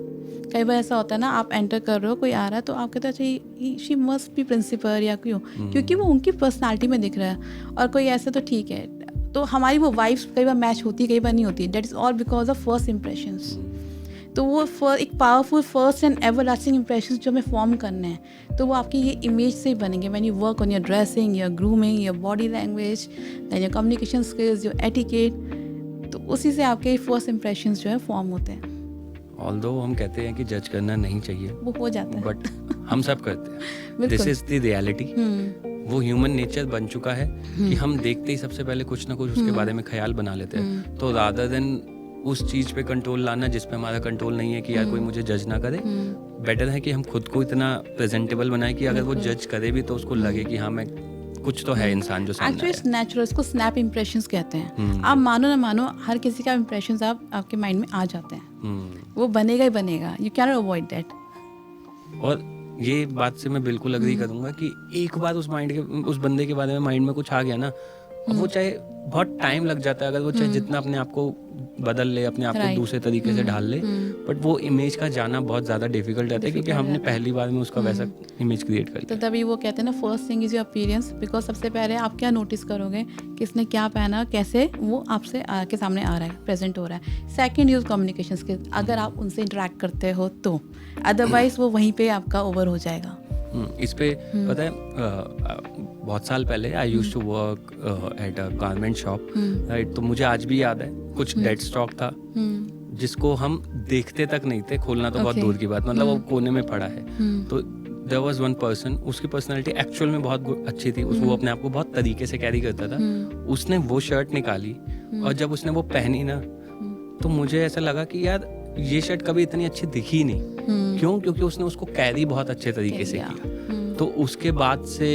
कई बार ऐसा होता है ना, आप एंटर कर रहे हो, कोई आ रहा है तो आप कहते हैं अच्छा शी मस्ट बी प्रिंसिपल या क्यों, क्योंकि वो उनकी पर्सनालिटी में दिख रहा है। और कोई ऐसा तो ठीक है, तो हमारी वो वाइब्स कई बार मैच होती है, कई बार नहीं होती। That is all because of first impressions. तो वो एक powerful first and everlasting impressions जो हमें फॉर्म करने हैं, तो वो आपकी ये इमेज से ही बनेंगे। When you work on your dressing, your grooming, your body language, then your communication skills, your etiquette, तो उसी से आपके फर्स्ट इंप्रेशंस जो है फॉर्म होते हैं। ऑल्दो हम कहते हैं कि जज करना नहीं चाहिए, वो हो जाता है, बट हम सब करते हैं। बिल्कुल। This is the reality. वो ह्यूमन नेचर बन चुका है कि हम देखते ही सबसे पहले कुछ ना कुछ उसके बारे में ख्याल बना लेते हैं। तो रादर देन उस चीज पे कंट्रोल लाना जिस पे हमारा कंट्रोल नहीं है कि यार कोई मुझे जज ना करे, बेटर है कि हम खुद को इतना प्रेजेंटेबल बनाए कि अगर वो जज करे भी तो उसको लगे कि हाँ मैं कुछ तो है इंसान जो सामने एक्चुअली इट्स नेचुरल। इसको स्नैप इंप्रेशंस कहते हैं। आप मानो ना मानो, हर किसी का इंप्रेशंस आपके माइंड में आ जाते हैं। वो बनेगा ही बनेगा, you can not avoid that. और ये बात से मैं बिल्कुल अग्री करूंगा कि एक बार उस बंदे के बारे में माइंड में कुछ आ गया ना, वो चाहे बहुत टाइम लग जाता है, अगर वो चाहे जितना अपने आप को बदल ले, अपने आप को दूसरे तरीके से ढाल ले, बट वो इमेज का जाना बहुत ज़्यादा डिफिकल्ट रहता है क्योंकि हमने पहली बार में उसका वैसा इमेज क्रिएट कर तो लिया। तभी वो कहते हैं ना, first thing is your appearance. Because सबसे पहले आप क्या नोटिस करोगे, किसने क्या पहना, कैसे वो आपसे के सामने आ रहा है, प्रेजेंट हो रहा है। सेकंड यूज कम्युनिकेशन स्किल्स, अगर आप उनसे इंटरेक्ट करते हो तो, अदरवाइज वो वहीं पे आपका ओवर हो जाएगा। इस पे पता है बहुत साल पहले I used to work at a garment shop, right. तो मुझे आज भी याद है कुछ डेड स्टॉक था जिसको हम देखते तक नहीं थे, खोलना तो बहुत दूर की बात, मतलब वो कोने में पड़ा है। तो देयर वाज वन पर्सन, उसकी पर्सनालिटी एक्चुअल में बहुत अच्छी थी, वो अपने आप को बहुत तरीके से कैरी करता था। उसने वो शर्ट निकाली और जब उसने वो पहनी ना, तो मुझे ऐसा लगा कि यार ये शर्ट कभी इतनी अच्छी दिखी नहीं। क्यों? क्योंकि उसने उसको कैरी बहुत अच्छे तरीके से किया। तो उसके बाद से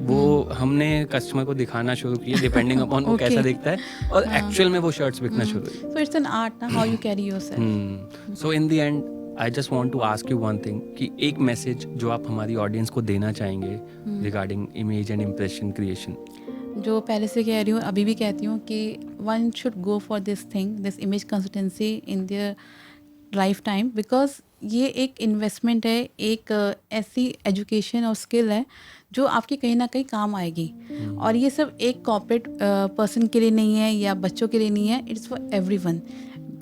वो हमने कस्टमर को दिखाना शुरू किया, डिपेंडिंग अपॉन वो कैसा दिखता है, और एक्चुअल में वो शर्ट्स बिकना शुरू हुई। सो इट्स एन आर्ट ना, how you carry yourself. So in the end I just want to ask you one thing, कि एक मैसेज जो आप हमारी ऑडियंस को देना चाहेंगे regarding image and impression creation. जो पहले से कह रही हूँ, अभी भी कहती हूँ कि one should go for this thing, this image consultancy in their life time, because ये एक इन्वेस्टमेंट है, एक ऐसी एजुकेशन और स्किल है जो आपकी कहीं ना कहीं काम आएगी। और ये सब एक कॉर्पोरेट पर्सन के लिए नहीं है या बच्चों के लिए नहीं है, इट्स फॉर एवरीवन।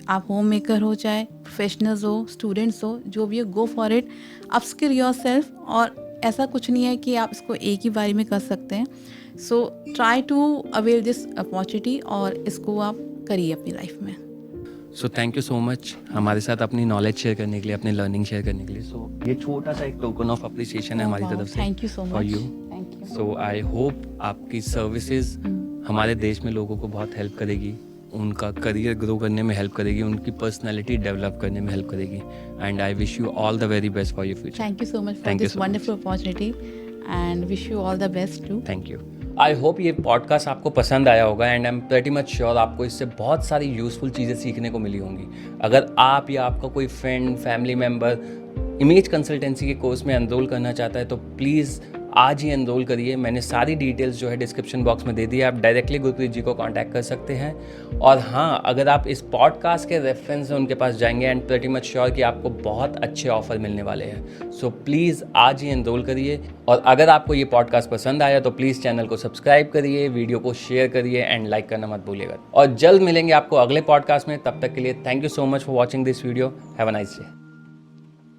आप होम मेकर हो, चाहे प्रोफेशनल्स हो, स्टूडेंट्स हो, जो भी हो, go for it, upskill yourself. और ऐसा कुछ नहीं है कि आप इसको एक ही बारी में कर सकते हैं। So try to avail this opportunity और इसको आप करिए अपनी लाइफ में। So thank you so much हमारे साथ अपनी नॉलेज शेयर करने के लिए, अपने लर्निंग शेयर करने के लिए। सो ये छोटा सा एक टोकन ऑफ अप्रिसिएशन है हमारी तरफ से। Thank you so for much. You. Thank you. So I hope आपकी सर्विसेज हमारे देश में लोगों को बहुत हेल्प करेगी, उनका करियर ग्रो करने में हेल्प करेगी, उनकी पर्सनैलिटी डेवलप करने में हेल्प करेगी। And I wish you all the very best for your future. Thank you so much for Thank you this so much. Wonderful opportunity and wish you all the best too. Thank you. I hope ये podcast आपको पसंद आया होगा and I am pretty much sure आपको इससे बहुत सारी useful चीज़ें सीखने को मिली होंगी। अगर आप या आपका कोई friend, family member image consultancy के कोर्स में एनरोल करना चाहता है तो प्लीज़ आज ही एनरोल करिए। मैंने सारी डिटेल्स जो है डिस्क्रिप्शन बॉक्स में दे दी है, आप डायरेक्टली गुरप्रीत जी को कांटेक्ट कर सकते हैं। और हाँ, अगर आप इस पॉडकास्ट के रेफरेंस से उनके पास जाएंगे एंड प्रीटी मच श्योर कि आपको बहुत अच्छे ऑफर मिलने वाले हैं। सो प्लीज़ आज ही एनरोल करिए। और अगर आपको ये पॉडकास्ट पसंद आया तो प्लीज़ चैनल को सब्सक्राइब करिए, वीडियो को शेयर करिए एंड लाइक करना मत भूलिएगा। और जल्द मिलेंगे आपको अगले पॉडकास्ट में। तब तक के लिए thank you so much for watching this video. Have a nice day.